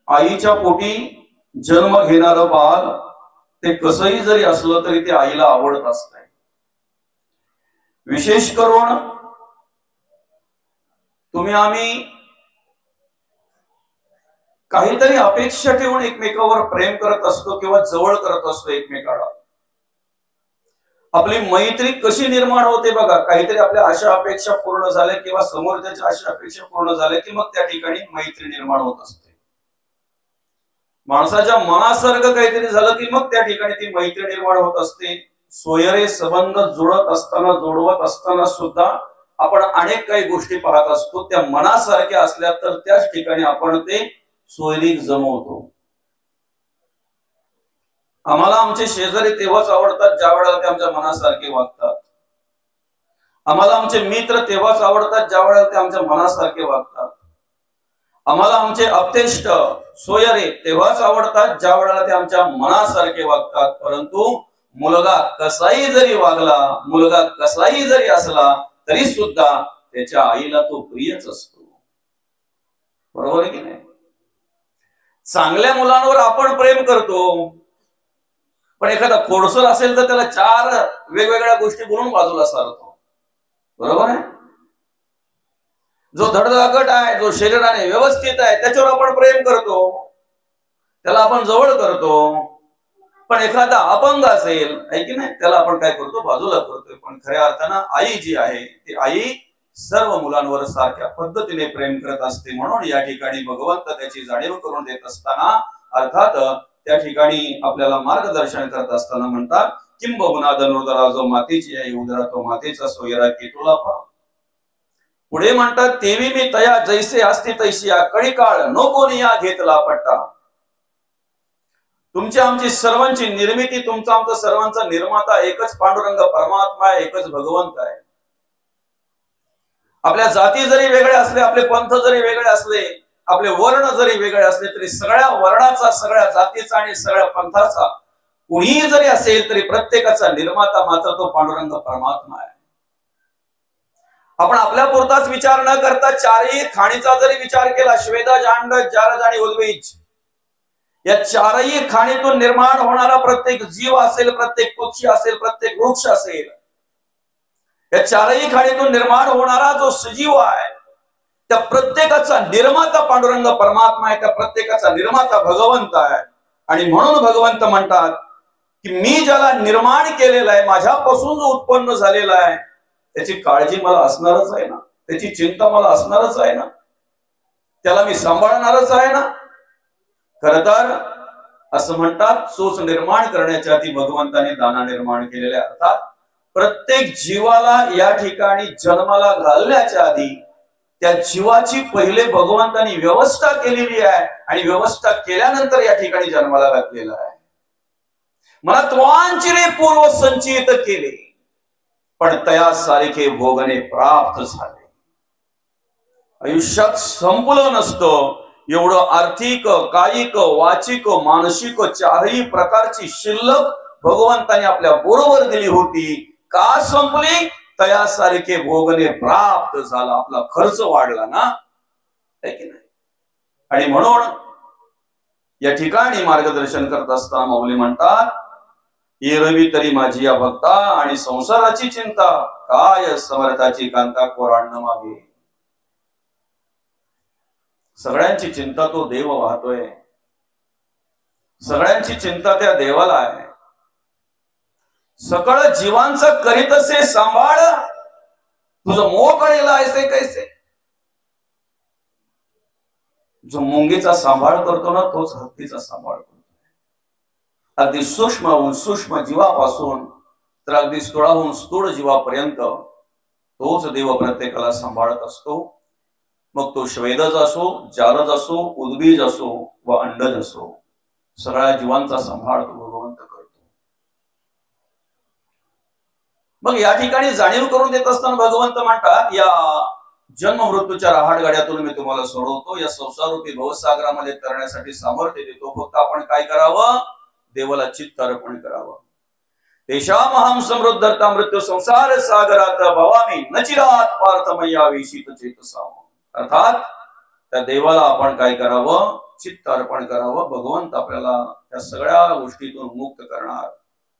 आईच्या पोटी जन्म घेणारं बाळ ते कसंही जरी असलं तरी ते आईला आवडत असतंय. विशेष करून तुम्ही आम्ही काहीतरी अपेक्षा ठेवून एकमेकावर प्रेम करत असतो किंवा जवळ करत असतो एकमेकाला. आपली मैत्री कशी निर्माण होते बघा, काहीतरी आपल्या आशा अपेक्षा पूर्ण झाल्या किंवा समोरच्याच्या आशा अपेक्षा पूर्ण झाल्या की मग त्या ठिकाणी मैत्री निर्माण होत असते. माणसाच्या मनासारखं काहीतरी झालं की मग त्या ठिकाणी ती मैत्री निर्माण होत असते. सोयरे संबंध जुळत असताना जोडवत असताना सुद्धा आपण अनेक काही गोष्टी पाहत असतो. त्या मनासारख्या असल्या तर त्याच ठिकाणी आपण ते सोयरीक जमवतो. आम्हाला आमचे शेजारी तेव्हाच आवडतात ज्या वेळेला ते आमच्या मनासारखे वागतात. आम्हाला आमचे मित्र तेव्हाच आवडतात ज्या वेळेला ते आमच्या मनासारखे वागतात. आम्हाला आमचे अपेष्ट सोयरे तेव्हाच आवडतात ज्या वेळेला ते आमच्या मनासारखे वागतात. परंतु मुलगा कसाही जरी वागला, मुलगा कसाही जरी असला तरी सुद्धा त्याच्या आईला तो प्रियच असतो. बरोबर आहे की नाही? चांगल्या मुलांवर आपण प्रेम करतो, पण एखादा खोडसर असेल तर त्याला 4 वेगवेगळ्या गोष्टी बोलून बाजूला सारतो. बरोबर आहे? जो धडधाकट आहे, जो शरीराने व्यवस्थित आहे त्याच्यावर आपण प्रेम करतो, त्याला आपण जवळ करतो. पण एखादा अपंग असेल आहे की नाही, त्याला आपण काय करतो, बाजूला करतोय. पण खऱ्या अर्थानं आई जी आहे ती आई सर्व मुलांवर सारख्या पद्धतीने प्रेम करत असते. म्हणून या ठिकाणी भगवंत त्याची जाणीव करून देत असताना अर्थात त्या ठिकाणी आपल्याला मार्गदर्शन करत असताना म्हणतात, किंबहुना धनुर्धरा जो मातेची आई उदरा तो मातेचा सोयरा केतुला पहा. पुढे म्हणतात, तेवी मी तया जैसे असते तैसी कळी काळ नको निया घेतला पट्टा. तुमची आमची सर्वांची निर्मिती, तुमचा आमचा सर्वांचा निर्माता एकच पांडुरंग परमात्मा आहे, एकच भगवंत आहे. आपल्या जाती जरी वेगळ्या असले, आपले पंथ जरी वेगळे असले, आपले वर्ण जरी वेगळे असले तरी सगळ्या वर्णाचा, सगळ्या जातीचा आणि सगळ्या पंथाचा कुणीही जरी असेल तरी प्रत्येकाचा निर्माता मात्र तो पांडुरंग परमात्मा आहे. आपण आपल्या पुरताच विचार न करता चारही खाणीचा जरी विचार केला, श्वेता जांड जारज आणि उद्वीज, या चारही खाणीतून निर्माण होणारा प्रत्येक जीव असेल, प्रत्येक पक्षी असेल, प्रत्येक वृक्ष असेल, या चारही खाणीतून निर्माण होणारा जो सजीव आहे त्या प्रत्येकाचा निर्माता पांडुरंग परमात्मा आहे, त्या प्रत्येकाचा निर्माता भगवंत आहे. आणि म्हणून भगवंत म्हणतात की मी ज्याला निर्माण केलेला आहे, माझ्यापासून जो उत्पन्न झालेला आहे, त्याची काळजी मला असणारच आहे ना, त्याची चिंता मला असणारच आहे ना, त्याला मी सांभाळणारच आहे ना. खर तर असं म्हणतात, चोच निर्माण करण्याच्या आधी भगवंताने दाना निर्माण केलेल्या. अर्थात प्रत्येक जीवाला या ठिकाणी जन्माला घालण्याच्या आधी त्या जीवाची पहिले भगवंतानी व्यवस्था केलेली आहे आणि व्यवस्था केल्यानंतर या ठिकाणी जन्माला घातलेला आहे. मला त्वांचिरे पूर्व संचित केले, पण तया सारखे भोगणे प्राप्त झाले. आयुष्यात संपलं नसतं एवढं आर्थिक, कायिक, वाचिक, मानसिक चारही प्रकारची शिल्लक भगवंताने आपल्या बरोबर दिली होती. का संपली? तयासारखे भोगणे प्राप्त झाला, आपला खर्च वाढला ना, है की नाही? आणि म्हणून या ठिकाणी मार्गदर्शन करत असताना माऊली म्हणतात, एरवी तरी माझी या भक्ता आणि संसाराची चिंता, काय समर्थाची कांता कोरांना मागे. सगळ्यांची चिंता तो देव वाहतोय, सगळ्यांची चिंता त्या देवाला आहे. सकळ जीवांचा करीत असे सांभाळ, तुझं मोह कळेला ऐसे कैसे. जो मुंगीचा सांभाळ करतो ना, तोच हत्तीचा सांभाळ करतो. अगदी सूक्ष्म सूक्ष्म जीवापासून तर अगदी स्थूळाहून स्थूळ जीवापर्यंत तोच देव प्रत्येकाला सांभाळत असतो. मग तो श्वेदज असो, जारज असो, उद्बीज असो व अंडज असो, सगळ्या जीवांचा सांभाळ तो भगवंत करतो. मग या ठिकाणी जाणीव करून देत असताना भगवंत म्हणतात, या जन्म मृत्यूच्या रहाटगाड्यातून मी तुम्हाला सोडवतो, या संसारूपी भवसागरामध्ये तरण्यासाठी सामर्थ्य देतो. फक्त आपण काय करावं? देवाला चित्त अर्पण करावं. तेषामहं समृद्धता मृत्यू संसार सागरात भवामी नचिरात पार्थमय्या विशित चेतसा. अर्थात त्या देवाला आपण काय करावं? चित्त अर्पण करावं. भगवंत आपल्याला या सगळ्या गोष्टीतून मुक्त करणार,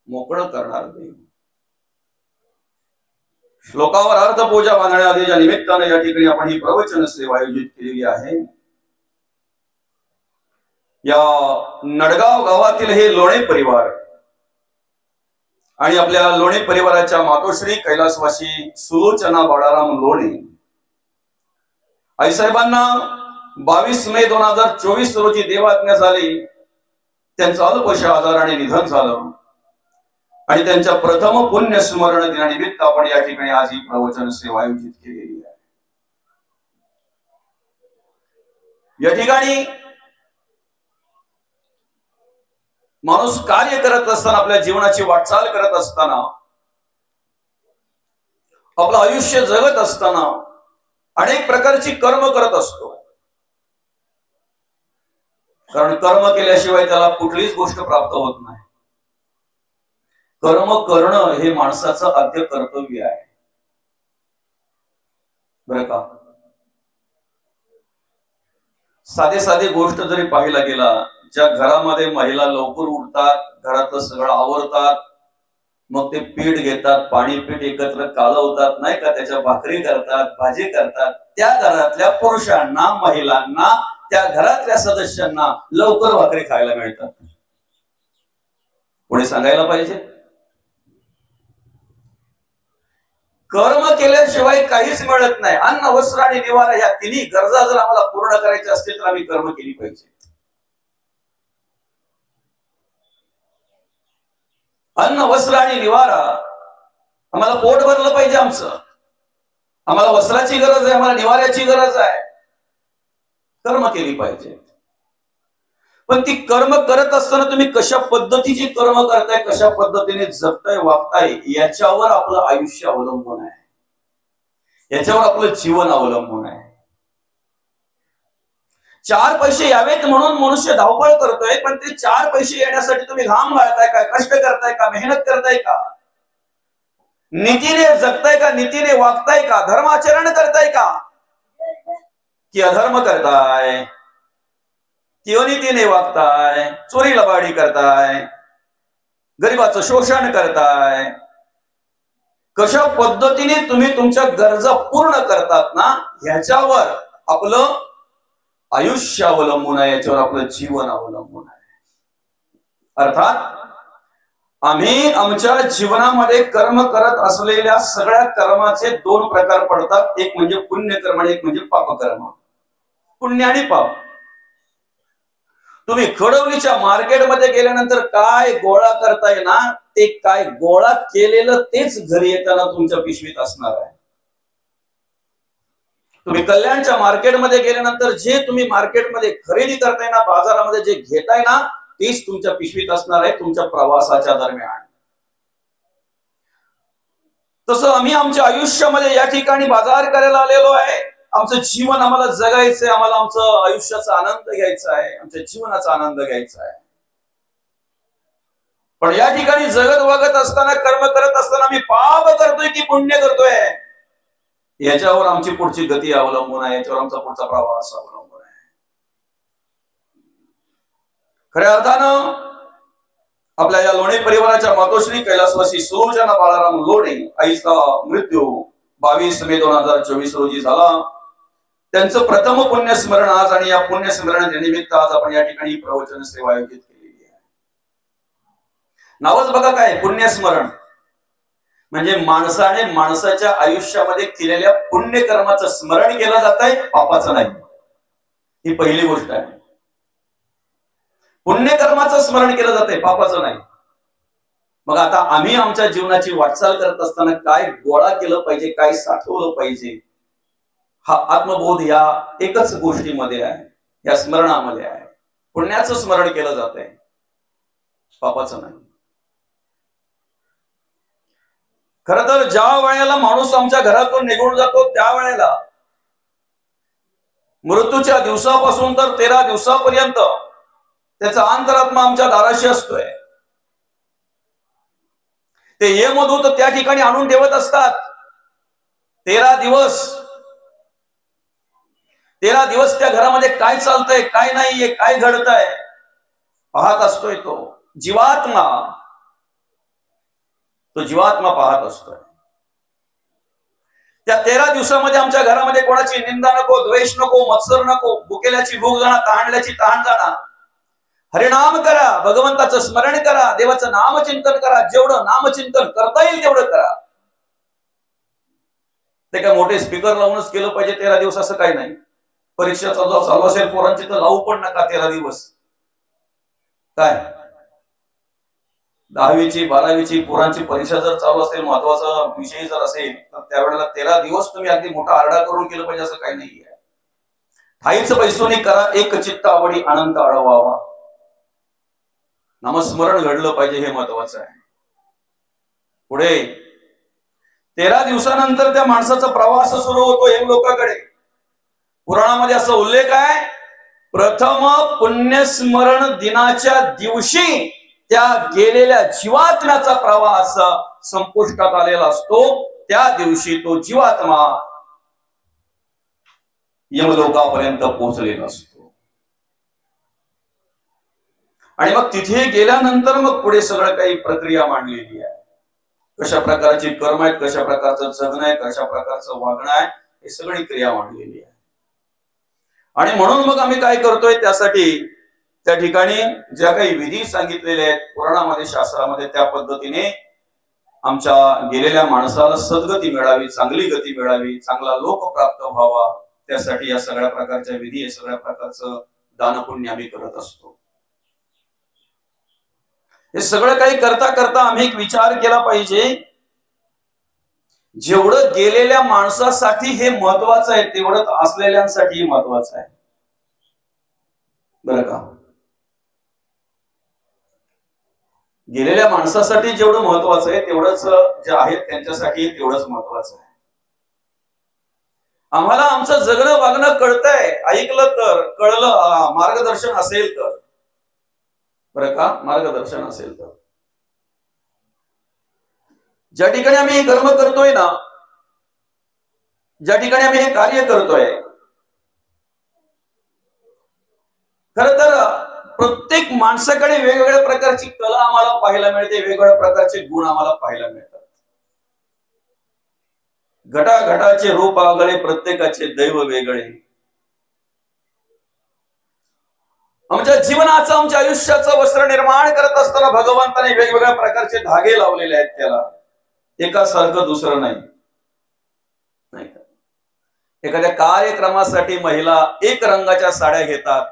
मोकळं करणार देव. श्लोकावर अर्थ पूजा बांधण्याआधीच्या निमित्ताने या ठिकाणी आपण ही प्रवचन सेवा आयोजित केलेली आहे. या नडगाव गावातील हे लोणे परिवार आणि आपल्या लोणे परिवाराच्या मातोश्री कैलासवासी सुलोचना बाळाराम लोणे आईसाहेबांना 22 मे 2024 रोजी देवाज्ञा झाली. त्यांचं अल्पशा आजाराने निधन झालं आणि त्यांच्या प्रथम पुण्य स्मरण दिनानिमित्त आपण या ठिकाणी आज ही प्रवचन सेवा आयोजित केलेली आहे. या ठिकाणी माणूस कार्य करत असताना, आपल्या जीवनाची वाटचाल करत असताना, आपलं आयुष्य जगत असताना अनेक प्रकारची कर्म करत असतो. कारण कर्म केल्याशिवाय त्याला कुठलीच गोष्ट प्राप्त होत नाही. कर्म करणं हे माणसाचं आद्य कर्तव्य आहे, बरं का. साधे साधे गोष्ट जरी पाहायला गेला, ज्या घरामध्ये महिला लवकर उठतात, घरातलं सगळं आवरतात, मग ते पीठ घेतात, पाणी पीठ एकत्र कालवतात, नाही का, त्याच्या भाकरी करतात, भाजी करतात, त्या घरातल्या पुरुषांना, महिलांना, त्या घरातल्या सदस्यांना लवकर भाकरी खायला मिळतात. पुढे सांगायला पाहिजे, कर्म केल्याशिवाय काहीच मिळत नाही. अन्न, वस्त्र आणि निवारा या तिन्ही गरजा जर आम्हाला पूर्ण करायच्या असतील तर आम्ही कर्म केली पाहिजे. अन्न, वस्त्र आणि निवारा, आम्हाला पोट भरलं पाहिजे आमचं. आम्हाला वस्त्राची गरज आहे, आम्हाला निवाऱ्याची गरज आहे. कर्म केली पाहिजे. पण ती कर्म करत असताना तुम्ही कशा पद्धतीची कर्म करताय, कशा पद्धतीने जगताय, वागताय, याच्यावर आपलं आयुष्य अवलंबून आहे, याच्यावर आपलं जीवन अवलंबून आहे. 4 पैसे यावेत म्हणून मनुष्य धावपळ करतोय, पण ते 4 पैसे येण्यासाठी तुम्ही घाम घालताय का, कष्ट करताय का, मेहनत करताय का, नीतीने जगताय का, नीतीने वागताय का, धर्माचरण करताय का, की अधर्म करताय, की अनितीने वागताय, चोरी लबाडी करताय, गरिबाचं शोषण करताय. कशा पद्धतीने तुम्ही तुमच्या गरजा पूर्ण करतात ना, ह्याच्यावर आपलं आयुष्य अवलंबून आहे, याच्यावर आपलं जीवन अवलंबून आहे. अर्थात आम्ही आमच्या जीवनामध्ये कर्म करत असलेल्या सगळ्या कर्माचे 2 प्रकार पडतात. एक म्हणजे पुण्यकर्म आणि एक म्हणजे पापकर्म. पुण्य आणि पाप. तुम्ही खडवलीच्या मार्केटमध्ये गेल्यानंतर काय गोळा करताय ना, ते काय गोळा केलेलं तेच घरी येताना तुमच्या पिशवीत असणार आहे. तुम्ही कल्याणच्या मार्केटमध्ये गेल्यानंतर जे तुम्ही मार्केटमध्ये खरेदी करताय ना, बाजारामध्ये जे घेताय ना, तेच तुमच्या पिशवीत असणार आहे तुमच्या प्रवासाच्या दरम्यान. तसं आम्ही आमच्या आयुष्यामध्ये या ठिकाणी बाजार करायला आलेलो आहे. आमचं जीवन आम्हाला जगायचंय, आम्हाला आमचं आयुष्याचा आनंद घ्यायचा आहे, आमच्या जीवनाचा आनंद घ्यायचा आहे. पण या ठिकाणी जगत वागत असताना, कर्म करत असताना आम्ही पाप करतोय की पुण्य करतोय, याच्यावर आमची पुढची गती अवलंबून आहे, याच्यावर आमचा पुढचा प्रवास अवलंबून आहे. खऱ्या अर्थानं आपल्या या लोणे परिवाराच्या मातोश्री कैलासवासी सुलोचना बाळाराम लोणे आईचा मृत्यू 22 मे 2024 रोजी झाला. त्यांचं प्रथम पुण्यस्मरण आज, आणि या पुण्यस्मरण निमित्त आज आपण या ठिकाणी प्रवचन सेवा आयोजित केलेली आहे. नावच बघा काय, पुण्यस्मरण म्हणजे माणसाने माणसाच्या आयुष्यामध्ये केलेल्या पुण्यकर्माचं स्मरण केलं जात आहे, पापाचं नाही. ही पहिली गोष्ट आहे. पुण्यकर्माचं स्मरण केलं जात आहे, पापाचं नाही. मग आता आम्ही आमच्या जीवनाची वाटचाल करत असताना काय गोळा केलं पाहिजे, काय साठवलं पाहिजे, हा आत्मबोध या एकच गोष्टीमध्ये आहे, या स्मरणामध्ये आहे. पुण्याचं स्मरण केलं जात आहे, पापाचं नाही. खरं तर ज्या वेळेला माणूस आमच्या घरातून निघून जातो, त्या वेळेला मृत्यूच्या दिवसापासून तर 13 दिवसापर्यंत त्याचा अंतरात्मा आमच्या दाराशी असतोय. ते यमदूत त्या ठिकाणी आणून ठेवत असतात. 13 दिवस 13 दिवस त्या घरामध्ये काय चालतंय, काय नाहीये, काय घडतंय पाहत असतोय. तो जीवात्मा पाहत असतोय. त्या 13 दिवसामध्ये आमच्या घरामध्ये कोणाची निंदा नको, द्वेष नको, मत्सर नको, भुकेल्याची भूक जाणार, तहानल्याची तहान जाणार. हरिनाम करा, भगवंताचं स्मरण करा, देवाचं नामचिंतन करा. जेवढं नामचिंतन करता येईल तेवढं करा. ते काय मोठे स्पीकर लावूनच केलं पाहिजे 13 दिवस असं काही नाही. परीक्षेचा जो चालू असेल पोरांची तर लावू पण नका 13 दिवस. काय 10वीची 12वीची पोरांची परीक्षा जर चालू असेल, महत्वाचा विषय जर असेल, तर त्यावेळेला 13 दिवस तुम्ही अगदी मोठा आरडा करून केलं पाहिजे असं काही नाहीये. ठाईच पैसोनी करा एक चित्त आवडी आनंद आळवावा. नामस्मरण घडलं पाहिजे, हे महत्वाचं आहे. पुढे 13 दिवसानंतर त्या माणसाचा प्रवास सुरू होतो यमलोकाकडे. पुराणामध्ये असा उल्लेख आहे, प्रथम पुण्यस्मरण दिनाच्या दिवशी त्या गेलेल्या जीवात्म्याचा प्रवास संपुष्टात आलेला असतो. त्या दिवशी तो जीवात्मा यमलोकापर्यंत पोहोचलेला असतो. आणि मग तिथे गेल्यानंतर मग पुढे सगळं काही प्रक्रिया मांडलेली आहे. कशा प्रकारची कर्म आहेत, कशा प्रकारचं जगणं आहे, कशा प्रकारचं वागणं आहे, हे सगळी क्रिया मांडलेली आहे. आणि म्हणून मग आम्ही काय करतोय, त्यासाठी त्या ठिकाणी ज्या काही विधी सांगितलेल्या आहेत पुराणामध्ये, शास्त्रामध्ये, त्या पद्धतीने आमच्या गेलेल्या माणसाला सद्गती मिळावी, चांगली गती मिळावी, चांगला लोक प्राप्त व्हावा, त्यासाठी या सगळ्या प्रकारच्या विधी, या सगळ्या प्रकारचं दानपुण्य आम्ही करत असतो. हे सगळं काही करता करता आम्ही एक विचार केला पाहिजे, जेवढं गेलेल्या माणसासाठी हे महत्वाचं आहे तेवढं असलेल्यांसाठी महत्वाचं आहे. बरं का? गेलेल्या माणसासाठी जेवढं महत्वाचं आहे तेवढंच जे आहेत त्यांच्यासाठी तेवढंच महत्वाचं आहे. आम्हाला आमचं जगणं वागणं कळतंय, ऐकलं तर, कळलं, मार्गदर्शन असेल तर. बरं का? मार्गदर्शन असेल तर. ज्या ठिकाणी आम्ही हे कर्म करतोय ना, ज्या ठिकाणी आम्ही हे कार्य करतोय, खर तर प्रत्येक माणसाकडे वेगवेगळ्या प्रकारची कला आम्हाला पाहायला मिळते, वेगवेगळ्या प्रकारचे गुण आम्हाला पाहायला मिळतात. घटाघटाचे रूप आगळे, प्रत्येकाचे दैव वेगळे. आमच्या जीवनाचं, आमच्या आयुष्याचं वस्त्र निर्माण करत असताना भगवंताने वेगवेगळ्या प्रकारचे धागे लावलेले आहेत. त्याला एकासारखं दुसरं नाही. एखाद्या कार्यक्रमासाठी महिला एक रंगाच्या साड्या घेतात,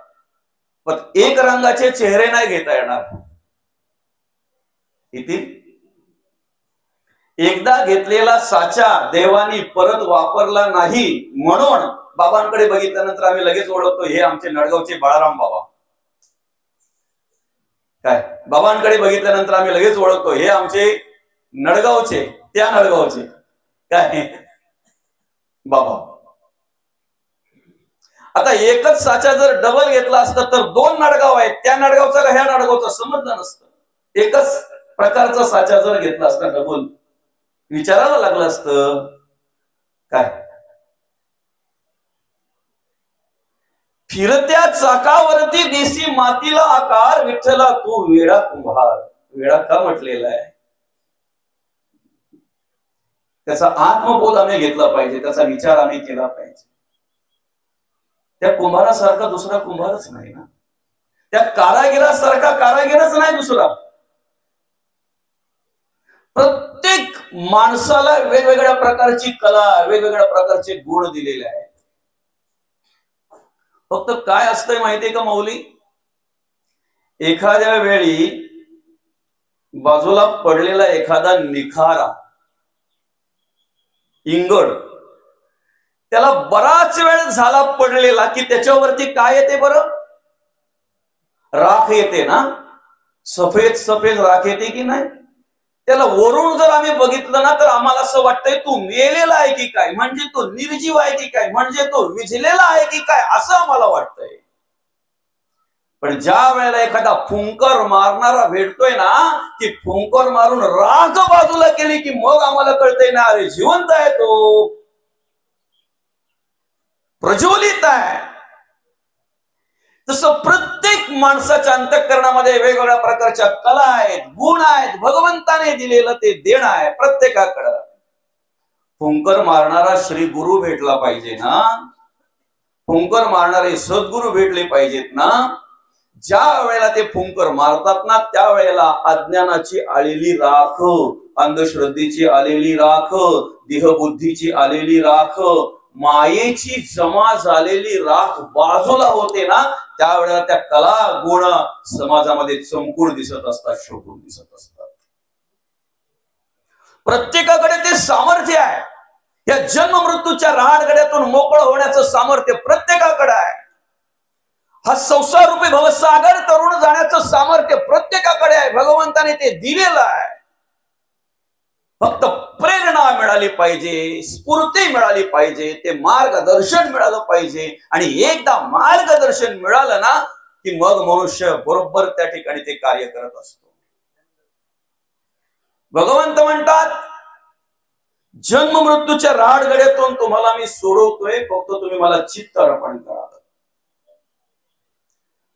पण एक रंगाचे चेहरे नाही घेता येणार. किती एकदा घेतलेला साचा देवानी परत वापरला नाही म्हणून बाबांकडे बघितल्यानंतर आम्ही लगेच ओळखतो हे आमचे नडगावचे बाळाराम बाबा. काय बाबांकडे बघितल्यानंतर आम्ही लगेच ओळखतो हे आमचे नडगावचे, त्या नडगावचे काय बाबा. आता एकच साचा जर डबल घेतला असता तर 2 नडगाव आहेत, त्या नडगावचा का ह्या नडगावचा समजलं नसतं. एकच प्रकारचा साचा जर घेतला असता डबल, विचारायला लागलं असतं. काय फिरत्या चाकावरती देसी मातीला आकार, विठ्ठला तू वेडा कुंभार. वेडा का म्हटलेला आहे? त्याचा आत्मबोध आम्ही घेतला पाहिजे, त्याचा विचार आम्ही केला पाहिजे. त्या कुंभारासारखा दुसरा कुंभारच नाही ना, त्या कारागिरासारखा कारागिरच नाही दुसरा. प्रत्येक माणसाला वेगवेगळ्या प्रकारची कला, वेगवेगळ्या प्रकारचे गुण दिलेले आहेत. फक्त काय असतंय माहितीये का माऊली, एखाद्या वेळी बाजूला पडलेला एखादा निखारा, इंगड, त्याला बराच वेळ झाला पडलेला की त्याच्यावरती काय येते बरं? राख येते ना, सफेद सफेद राख येते की नाही? त्याला वरून जर आम्ही बघितलं ना तर आम्हाला असं वाटतंय तो मेलेला आहे की काय, म्हणजे तो निर्जीव आहे की काय, म्हणजे तो विझलेला आहे की काय, असं आम्हाला वाटतंय. पण ज्या वेळेला एखादा फुंकर मारणारा भेटतोय ना, ती फुंकर मारून राख बाजूला केली की मग आम्हाला कळतंय ना, अरे जिवंत आहे तो. प्रज्वलित आहे, तसं प्रत्येक माणसाच्या अंतःकरणामध्ये वेगवेगळ्या प्रकारच्या कला आहेत, गुण आहेत, भगवंताने दिलेलं ते देण आहे प्रत्येकाकडं. फुंकर मारणारा श्री गुरु भेटला पाहिजे ना, फुंकर मारणारे सद्गुरु भेटले पाहिजेत ना. ज्या वेळेला ते फुंकर मारतात ना, त्या वेळेला अज्ञानाची आलेली राख, अंधश्रद्धेची आलेली राख, देहबुद्धीची आलेली राख, मायेची जमा झालेली राख बाजूला होते ना, त्यावेळेला त्या कला गुण समाजामध्ये चमकून दिसत असतात, शोभून दिसत असतात. प्रत्येकाकडे ते सामर्थ्य आहे. या जन्म मृत्यूच्या राहाडगड्यातून मोकळं होण्याचं सामर्थ्य प्रत्येकाकडे आहे. हा संसार रूपी भवसागर तरुण जाण्याचं सामर्थ्य प्रत्येकाकडे आहे. भगवंताने ते दिलेलं आहे. फक्त प्रेरणा मिळाली पाहिजे, स्फूर्ती मिळाली पाहिजे, ते मार्गदर्शन मिळालं पाहिजे. आणि एकदा मार्गदर्शन मिळालं ना की मग मनुष्य बरोबर त्या ठिकाणी ते कार्य करत असतो. भगवंत म्हणतात, जन्म मृत्यूच्या राहाडगड्यातून तुम्हाला मी सोडवतोय, फक्त तुम्ही मला चित्त अर्पण करा.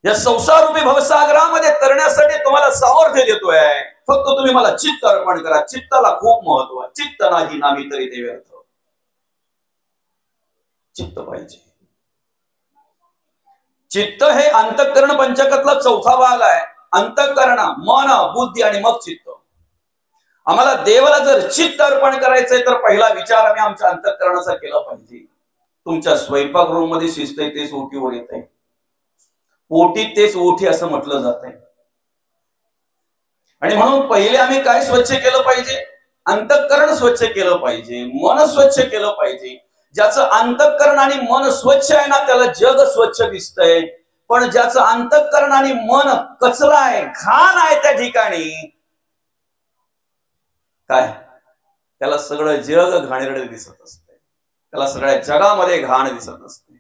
या संसार रूपी भवसागरामध्ये तरण्यासाठी तुम्हाला सामर्थ्य देतोय, फक्त तुम्ही मला चित्त अर्पण करा. चित्ताला खूप महत्व आहे. चित्त नाही नामी तरी ते व्यर्थ. चित्त पाहिजे. चित्त हे अंतःकरण पंचकातला चौथा भाग आहे. अंतःकरण, मन, बुद्धी आणि मग चित्त. आम्हाला देवाला जर चित्त अर्पण करायचंय तर पहिला विचार आम्ही आमच्या अंतःकरणाचा केला पाहिजे. तुमच्या स्वयंपाक रूम मध्ये शिजतंय तेच ओटीवर येत आहे, ओटी तेच ओठी असं म्हटलं जात आहे. आणि म्हणून पहिले आम्ही काय स्वच्छ केलं पाहिजे? अंतःकरण स्वच्छ केलं पाहिजे, मन स्वच्छ केलं पाहिजे. ज्याचं अंतःकरण आणि मन स्वच्छ आहे ना, त्याला जग स्वच्छ दिसतंय. पण ज्याचं अंतःकरण आणि मन कचरा आहे, घाण आहे, त्या ठिकाणी काय, त्याला सगळं जग घाणेरडे दिसत असते. त्याला सगळ्या जगामध्ये घाण दिसत असते.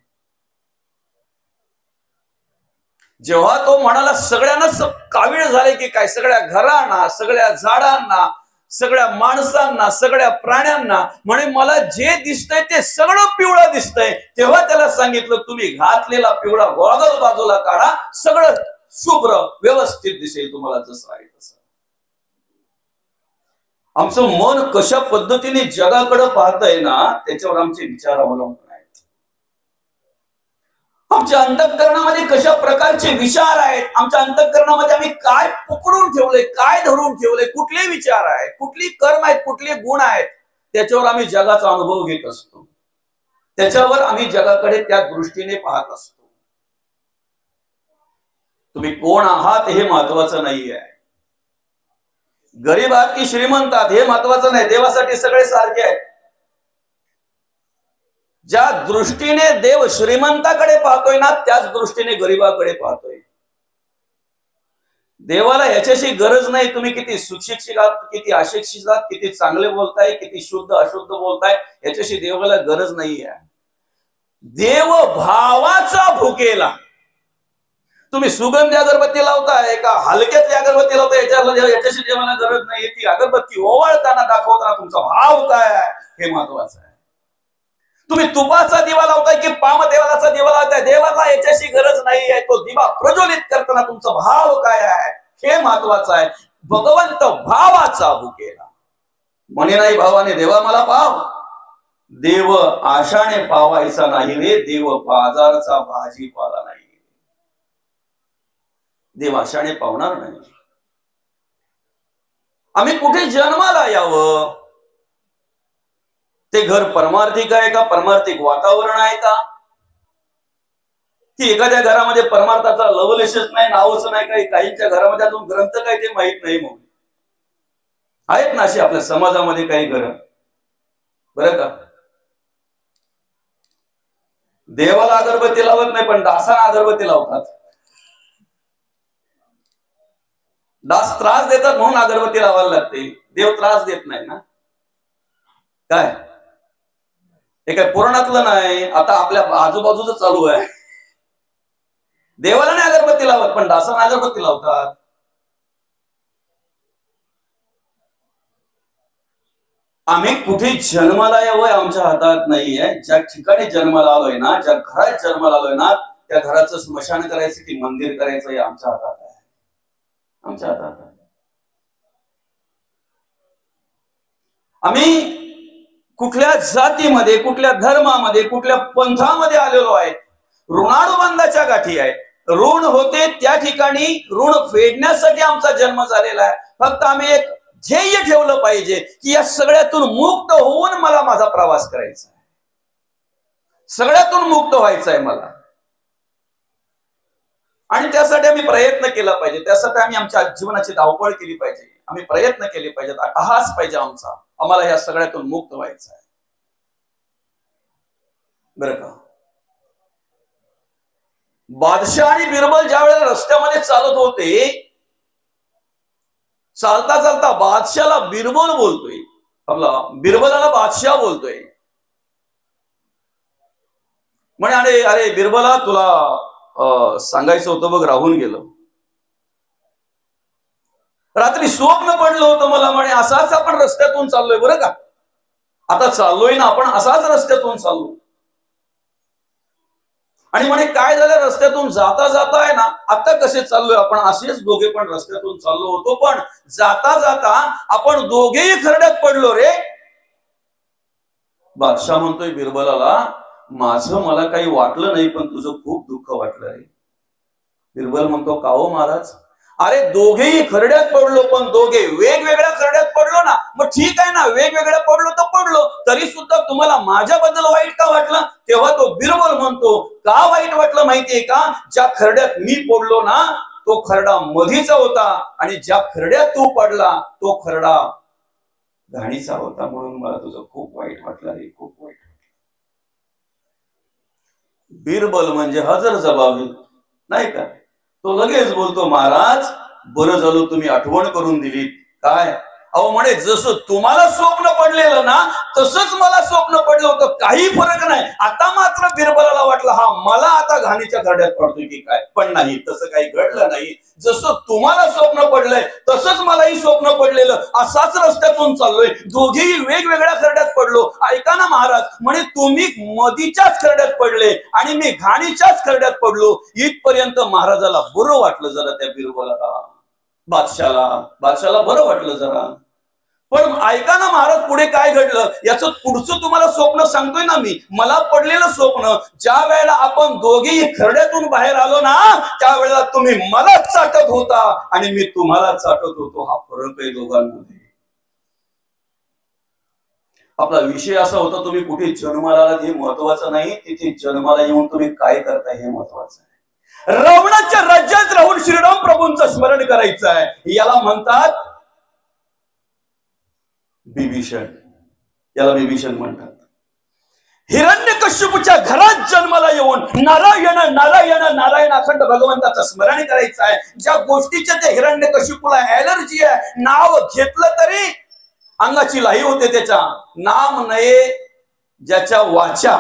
जेव्हा तो म्हणाला सगळ्यांनाच कावीळ झाले की काय, सगळ्या घरांना, सगळ्या झाडांना, सगळ्या माणसांना, सगळ्या प्राण्यांना म्हणे मला जे दिसतंय ते सगळं पिवळं दिसतंय, तेव्हा त्याला सांगितलं तुम्ही घातलेला पिवळा गॉगल बाजूला काढा, सगळं शुभ्र व्यवस्थित दिसेल तुम्हाला जसं आहे तसं. आमचं मन कशा पद्धतीने जगाकडे पाहतंय ना, त्याच्यावर आमचे विचार अवलंबून आहेत. आमच्या अंतःकरणामध्ये कशा प्रकारचे विचार आहेत, आमच्या अंतःकरणामध्ये आम्ही काय पकडून ठेवलंय, काय धरून ठेवलंय, कुठले विचार आहेत, कुठली कर्म आहेत, कुठले गुण आहेत, त्याच्यावर आम्ही जगाचा अनुभव घेत असतो. त्याच्यावर आम्ही जगाकडे त्या दृष्टीने पाहत असतो. तुम्ही कोण आहात हे महत्वाचं नाही आहे. गरीब आहात की श्रीमंत आहात हे महत्वाचं नाही. देवासाठी सगळे सारखे आहेत. ज्या दृष्टीने देव श्रीमंताकडे पाहतोय ना, त्याच दृष्टीने गरीबाकडे पाहतोय. देवाला याच्याशी गरज नाही तुम्ही किती सुशिक्षित आहात, किती अशिक्षित आहात, किती चांगले बोलताय, किती शुद्ध अशुद्ध बोलताय, याच्याशी देवाला गरज नाही आहे. देव भावाचा भुकेला. तुम्ही सुगंधी अगरबत्ती लावताय का हलक्यातली अगरबत्ती लावताय, याच्याशी देवाला गरज नाही. ती अगरबत्ती ओवाळताना दाखवताना तुमचा भाव काय आहे हे महत्वाचं आहे. तुम्ही तुपाचा दिवा लावताय की पामदेवाचा दिवा लावताय, देवाला याच्याशी गरज नाही आहे. तो दिवा प्रज्वलित करताना तुमचा भाव काय आहे हे महत्वाचं आहे. भगवंत भावाचा भुकेला. म्हणे नाही भावाने देवा मला पाव. देव आशाने पावायचा नाही रे, देव बाजारचा भाजीपाला नाही. देव आशाने पावणार नाही. आम्ही कुठे जन्माला यावं? ते घर परमार्थिक आहे का, परमार्थिक वातावरण आहे का, की एखाद्या घरामध्ये परमार्थाचा लवलेशच नाही, नावच नाही, काही काहींच्या घरामध्ये अजून ग्रंथ काय ते माहित नाही. मग आहेत ना अशी आपल्या समाजामध्ये काही घर, बरं का, देवाला अगरबत्ती लावत नाही पण दासाला अगरबत्ती लावतात. दास त्रास देतात म्हणून अगरबत्ती लावायला लागते. देव त्रास देत नाही ना. काय हे काय पुराणातलं नाही, आता आपल्या आजूबाजूच चालू आहे. देवाला नाही अगरबत्ती लावत पण दासाला अगरबत्ती लावतात. आम्ही कुठे जन्माला यावं आमच्या हातात नाहीये. ज्या ठिकाणी जन्माला आलोय ना, ज्या घरात जन्माला आलोय ना, त्या घराचं स्मशान करायचं की मंदिर करायचं हे आमच्या हातात आहे. आमच्या हातात आहे. आम्ही कुठल्या जातीमध्ये, कुठल्या धर्मामध्ये, कुठल्या पंथामध्ये आलेलो आहे. ऋणानुबंधाच्या गाठी आहेत. ऋण होते त्या ठिकाणी ऋण फेडण्यासाठी आमचा जन्म झालेला आहे. फक्त आम्ही एक ध्येय ठेवलं पाहिजे की या सगळ्यातून मुक्त होऊन मला माझा प्रवास करायचा आहे. सगळ्यातून मुक्त व्हायचं आहे मला, आणि त्यासाठी आम्ही प्रयत्न केला पाहिजे. त्यासाठी आम्ही आमच्या जीवनाची धावपळ केली पाहिजे. आम्ही प्रयत्न केले पाहिजेत. अट्टहास पाहिजे आमचा. आम्हाला या सगळ्यातून मुक्त व्हायचं आहे. बरं का? बादशाह आणि बिरबल ज्या वेळेला रस्त्यामध्ये चालत होते, चालता चालता बादशाला बिरबल बोलतोय, आपला बिरबलाला बादशाह बोलतोय. म्हणे अरे अरे बिरबला, तुला सांगायचं होतं बघ, राहून गेलं. रात्री स्वप्न पडलं होतं मला. म्हणे असाच आपण रस्त्यातून चाललोय बरं का, आता चाललोय ना आपण असाच रस्त्यातून चाललो. आणि म्हणे काय झालं, रस्त्यातून जाता जाता आहे ना, आता कसे चाललोय आपण, असेच दोघे पण रस्त्यातून चाललो होतो, पण जाता जाता आपण दोघेही खरड्यात पडलो रे. बादशाह म्हणतोय बिरबलाला, माझं मला काही वाटलं नाही, पण तुझं खूप दुःख वाटलं रे. बिरबल म्हणतो, का हो महाराज? अरे दोघेही खरड्यात पडलो, पण दोघे वेगवेगळ्या खरड्यात पडलो ना. मग ठीक आहे ना, वेगवेगळ्या पडलो तर पडलो, तरी सुद्धा तुम्हाला माझ्याबद्दल वाईट का वाटलं? तेव्हा तो बिरबल म्हणतो, का वाईट वाटलं माहितीये का? ज्या खरड्यात मी पडलो ना, तो खरडा मधीचा होता, आणि ज्या खरड्यात तू पडला तो खरडा घाणीचा होता, म्हणून मला तुझं खूप वाईट वाटलं रे, खूप वाईट. बिरबल म्हणजे हजर जबाबी नाही का? तो लगेच बोलतो, महाराज बरं झालं तुम्ही आठवण करून दिली. काय? अहो म्हणे, जसं तुम्हाला स्वप्न पडलेलं ना, तसंच मला स्वप्न पडलं होतं, काही फरक नाही. आता मात्र बिरबलाला वाटलं, हा मला आता घाणीच्या खड्ड्यात पडतोय की काय, पण नाही, तसं काही घडलं नाही. जसं तुम्हाला स्वप्न पडलंय तसंच मलाही स्वप्न पडलेलं, असाच रस्त्यातून चाललोय, दोघेही वेगवेगळ्या खड्ड्यात पडलो. ऐका ना महाराज, म्हणे तुम्ही मधीच्याच खड्ड्यात पडले आणि मी घाणीच्याच खड्ड्यात पडलो. इथपर्यंत महाराजाला बरं वाटलं जरा, त्या बिरबलाला, बादशाला बरं वाटलं जरा. पण ऐका ना महाराज, पुढे काय घडलं याचं पुढचं तुम्हाला स्वप्न सांगतोय ना मी. मला पडलेलं स्वप्न, ज्या वेळेला आपण दोघेही खरड्यातून बाहेर आलो ना, त्यावेळेला तुम्ही मलाच चाटत होता आणि मी तुम्हाला चाटत होतो. हा फरक आहे दोघांमध्ये. आपला विषय असा होता, तुम्ही कुठे जन्माला आलात हे महत्वाचं नाही, तिथे जन्माला येऊन तुम्ही काय करताय हे महत्वाचं आहे. रावणाच्या राज्यात राहून श्रीराम प्रभूंचं स्मरण करायचं आहे. याला म्हणतात बिभीषण. याला बिभीषण म्हणतात. हिरण्यकश्यपूच्या घरात जन्माला येऊन नारायण नारायण नारायण अखंड भगवंताचं स्मरण करायचं आहे. ज्या गोष्टीच्या त्या हिरण्यकश्यपूला ऍलर्जी आहे, नाव घेतलं तरी अंगाची लाही होते त्याच्या. नाम नये ज्याच्या वाचा,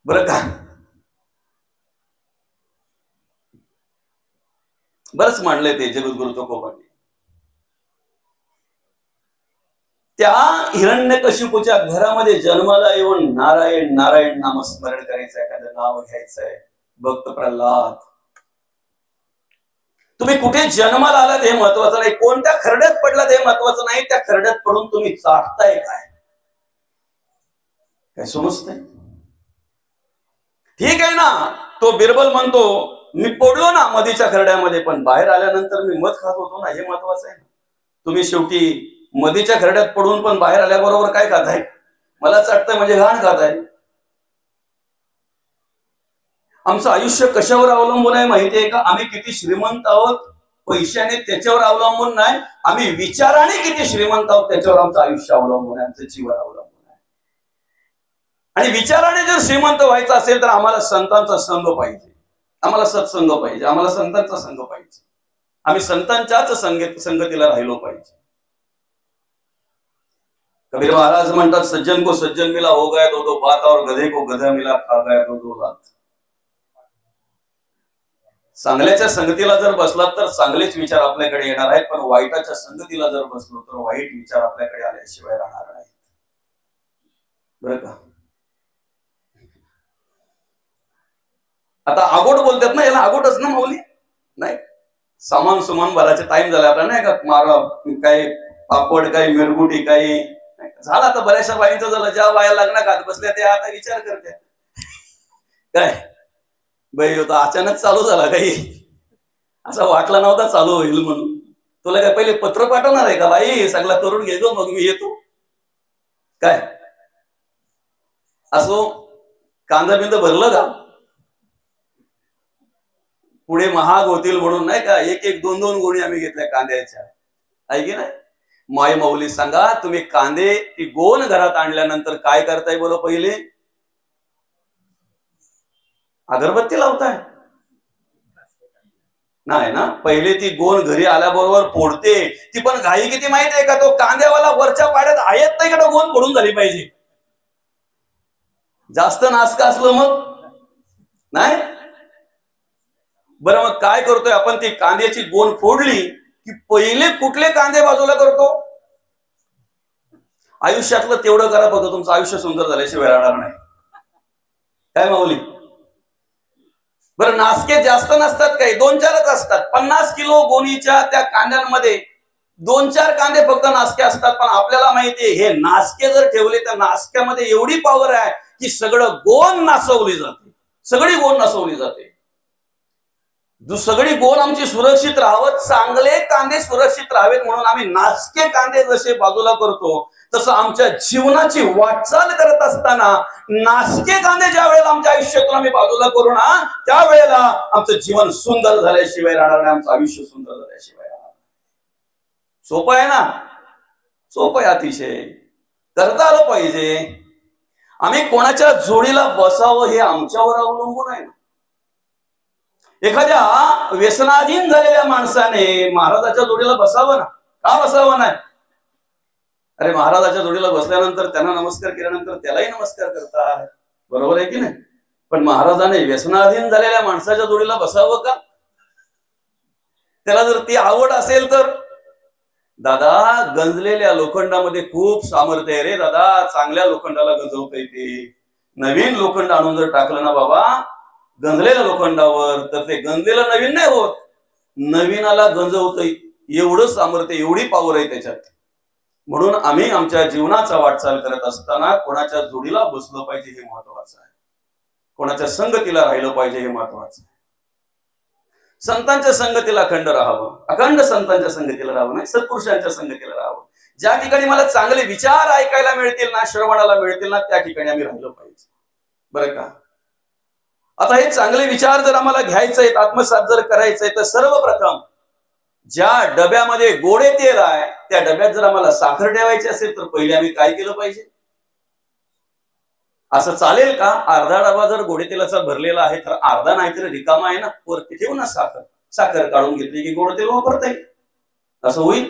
बरं का? बरंच मांडलंय ते जगद्गुरु तुकोबांनी. त्या हिरण्यकशिपूच्या घरामध्ये जन्माला येऊन नारायण नारायण नामस्मरण करायचं, एखादं नाव घ्यायचंय. भक्त प्रल्हाद. तुम्ही कुठे जन्माला आलात हे महत्वाचं नाही, कोणत्या खरड्यात पडलात हे महत्वाचं नाही, त्या खरड्यात पडून तुम्ही चाटताय काय, काय समजतंय? ठीक आहे ना. तो बिरबल म्हणतो, मी पडलो ना मधीच्या खरड्यामध्ये, पण बाहेर आल्यानंतर मी मध खात होतो ना, हे महत्वाचं आहे ना. तुम्ही शेवटी मधीच्या खरड्यात पडून पण बाहेर आल्याबरोबर काय खाताय? मला चाटतंय म्हणजे घाण खाताय. आमचं आयुष्य कशावर अवलंबून आहे माहितीये का? आम्ही किती श्रीमंत आहोत पैशाने त्याच्यावर अवलंबून नाही, आम्ही विचाराने किती श्रीमंत आहोत त्याच्यावर आमचं आयुष्य अवलंबून आहे, आमचं जीवन अवलंबून आहे. आणि विचाराने जर श्रीमंत व्हायचं असेल तर आम्हाला संतांचा संघ पाहिजे, आम्हाला सत्संग पाहिजे, आम्हाला संतांचा संघ पाहिजे. आम्ही संतांच्याच संगतीला राहिलो पाहिजे. कबीर महाराज म्हणतात, सज्जन को सज्जन मिला हो गया दो दो बात, और गधे को गधा मिला खा गया दो दो लात. चांगल्याच्या संगतीला जर बसलात तर चांगलेच विचार आपल्याकडे येणार आहेत, पण वाईटाच्या संगतीला जर बसलो तर वाईट विचार आपल्याकडे आल्याशिवाय राहणार नाहीत. बरं का? आता आगोट बोलतात ना, याला आगोटच ना माऊली? नाही, सामान सुमान भरायचे टाइम झाला आता, नाही का? मारा काही पापड, काही मिरगुटी, काही झाला. आता बऱ्याचशा बाईंचं झालं, ज्या बाया लग्न खात बसल्या त्या आता विचार करत्या काय बाई होता अचानक चालू झाला, काही असा वाटला नव्हता चालू होईल म्हणून. तुला काय पहिले पत्र पाठवणार आहे का बाई, सगळा करून घेतो मग मी येतो काय? असो, कांदा बिंद भरलं का? पुढे महाग होतील म्हणून, नाही का? एक एक दोन दोन गोणी आम्ही घेतल्या कांद्याच्या, आहे की नाही? माय माऊली सांगा, तुम्ही कांदे ती गोण घरात आणल्यानंतर काय करताय बोलो? पहिले अगरबत्ती लावताय? नाही ना, पहिले ती गोण घरी आल्याबरोबर फोडते. ती पण घाई किती माहित आहे का? तो कांद्यावाला वरच्या पाड्यात आहेत नाही का, गोण फोडून झाली पाहिजे. जास्त नासका असलं मग नाही. बरं, मग काय करतोय आपण? ती कांद्याची गोण फोडली की पहिले कुठले कांदे बाजूला करतो? आयुष्यातलं तेवढं करा फक्त, तुमचं आयुष्य सुंदर झाल्याशिवाय राहणार नाही. काय माऊली? बरं, नासके जास्त नसतात, काही 2-4च असतात. 50 किलो गोणीच्या त्या कांद्यांमध्ये 2-4 कांदे फक्त नासके असतात. पण आपल्याला माहितीये, हे नासके जर ठेवले तर नासक्यामध्ये एवढी पॉवर आहे की सगळं गोण नासवली जाते, सगळी गोण नासवली जाते. सगळी गोण आमची सुरक्षित राहावं, चांगले कांदे सुरक्षित राहावेत म्हणून आम्ही नासके कांदे जसे बाजूला करतो, तसं आमच्या जीवनाची वाटचाल करत असताना नासके कांदे ज्या वेळेला आमच्या आयुष्यातून आम्ही बाजूला करू ना, त्यावेळेला आमचं जीवन सुंदर झाल्याशिवाय राहणार नाही, आमचं आयुष्य सुंदर झाल्याशिवाय राहणार. सोपं आहे ना? सोपं आहे अतिशय, करता आलं पाहिजे. आम्ही कोणाच्या जोडीला बसावं हे आमच्यावर अवलंबून आहे. एखाद्या व्यसनाधीन झालेल्या माणसाने महाराजाच्या जोडीला बसावं ना? का बसावं नाही? अरे, महाराजाच्या जोडीला बसल्यानंतर, त्यांना नमस्कार केल्यानंतर त्यालाही नमस्कार करतात, बरोबर आहे की नाही? पण महाराजाने व्यसनाधीन झालेल्या माणसाच्या जोडीला बसावं का? त्याला जर ती आवड असेल तर, दादा गंजलेल्या लोखंडामध्ये खूप सामर्थ्य आहे रे दादा, चांगल्या लोखंडाला गंजवता येते. नवीन लोखंड आणून जर टाकलं ना बाबा गंजलेल्या लोखंडावर, तर ते गंजलेलं नवीन नाही होत, नवीनाला गंजवतंय. एवढं सामर्थ्य, एवढी पॉवर आहे त्याच्यात. म्हणून आम्ही आमच्या जीवनाचा वाटचाल करत असताना कोणाच्या जोडीला बसलं पाहिजे हे महत्वाचं आहे, कोणाच्या संगतीला राहिलं पाहिजे हे महत्वाचं आहे. संतांच्या संगतीला अखंड राहावं, अखंड संतांच्या संगतीला राहावं, नाही सत्पुरुषांच्या संगतीला राहावं. ज्या ठिकाणी मला चांगले विचार ऐकायला मिळतील ना, श्रवणाला मिळतील ना, त्या ठिकाणी आम्ही राहिलो पाहिजे. बरं का? आता हे चांगले विचार जर आम्हाला घ्यायचे आहेत, आत्मसात जर करायचंय, तर सर्वप्रथम ज्या डब्यामध्ये गोडे तेल आहे त्या डब्यात जर आम्हाला साखर ठेवायची असेल तर पहिले आम्ही काय केलं पाहिजे? असं चालेल का? अर्धा डबा जर गोडे तेलाचा भरलेला आहे तर अर्धा नाहीतर रिकामा आहे ना, वरती ठेवू ना साखर. साखर काढून घेतली की गोडे तेल वापरता येईल, असं होईल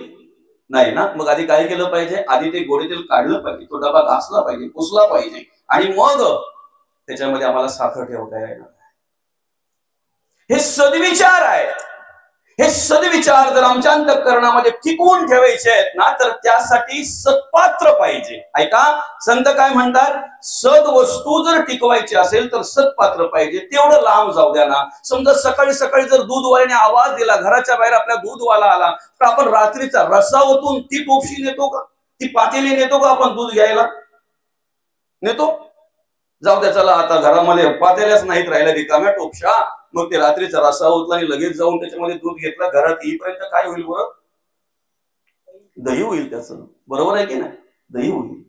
नाही ना? मग आधी काय केलं पाहिजे? आधी ते गोडे तेल काढलं पाहिजे, तो डबा घासला पाहिजे, पुसला पाहिजे, आणि मग त्याच्यामध्ये आम्हाला साखर ठेवता येणार. हे सद्विचार आहेत. हे सद्विचार जर आमच्या अंतःकरणामध्ये टिकवून ठेवायचे आहेत ना, तर त्यासाठी सत्पात्र पाहिजे. ऐका, संत काय म्हणतात? सद वस्तू जर टिकवायची असेल तर सत्पात्र पाहिजे. तेवढं लांब जाऊ द्या ना. समजा सकाळी सकाळी जर दूधवाल्याने आवाज दिला, घराच्या बाहेर आपल्या दूधवाला आला, तर आपण रात्रीचा रस्सा ओतून ती टोपशी नेतो का? ती पातेली नेतो का आपण दूध घ्यायला? नेतो? जाऊ द्या, चला आता घरामध्ये पातेल्याच नाहीत राहिल्या, रिकाम्या टोपशा. मग ते रात्रीचा रस्सा ओतला आणि लगेच जाऊन त्याच्यामध्ये दूध घेतला. घरात येईपर्यंत काय होईल बरं? दही होईल त्याचं, बरोबर आहे की नाही? दही होईल.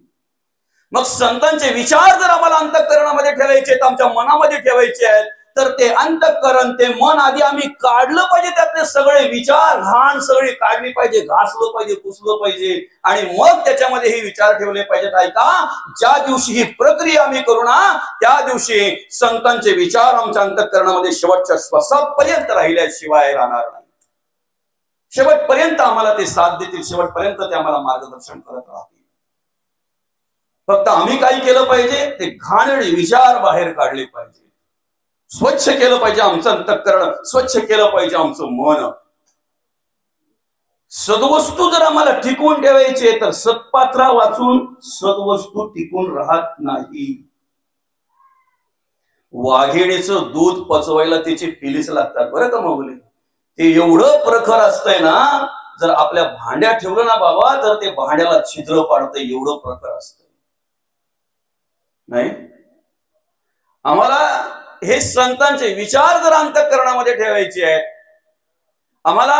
मग संतांचे विचार जर आम्हाला अंतःकरणामध्ये ठेवायचे आहेत, आमच्या मनामध्ये ठेवायचे आहेत, तर ते अंतःकरण, ते मन आधी आम्ही काढलं पाहिजे. त्यातले सगळे विचार, घाण सगळी काढली पाहिजे, घासलं पाहिजे, पुसलं पाहिजे, आणि मग त्याच्यामध्ये हे विचार ठेवले पाहिजेत. ऐका, ज्या दिवशी ही प्रक्रिया आम्ही करू ना, त्या दिवशी संतांचे विचार आमच्या अंतःकरणामध्ये शेवटच्या श्वासापर्यंत राहिल्याशिवाय राहणार नाही. शेवटपर्यंत आम्हाला ते साथ देतील, शेवटपर्यंत ते आम्हाला मार्गदर्शन करत राहतील. फक्त आम्ही काय केलं पाहिजे? ते घाणेरडे विचार बाहेर काढले पाहिजे. स्वच्छ केलं पाहिजे आमचं अंतःकरण, स्वच्छ केलं पाहिजे आमचं मन. सद्वस्तू जर आम्हाला टिकवून ठेवायची तर सत्पात्रा वाचून सद्वस्तू टिकून राहत नाही. वाघिणीचं दूध पचवायला तिची पिलीच लागतात बरं का माऊली. ते एवढं प्रखर असतंय ना, जर आपल्या भांड्यात ठेवलं ना बाबा तर ते भांड्याला छिद्र पाडतंय, एवढं प्रखर असतंय. नाही, आम्हाला हे संतांचे विचार जर अंतःकरणामध्ये ठेवायचे आहेत, आम्हाला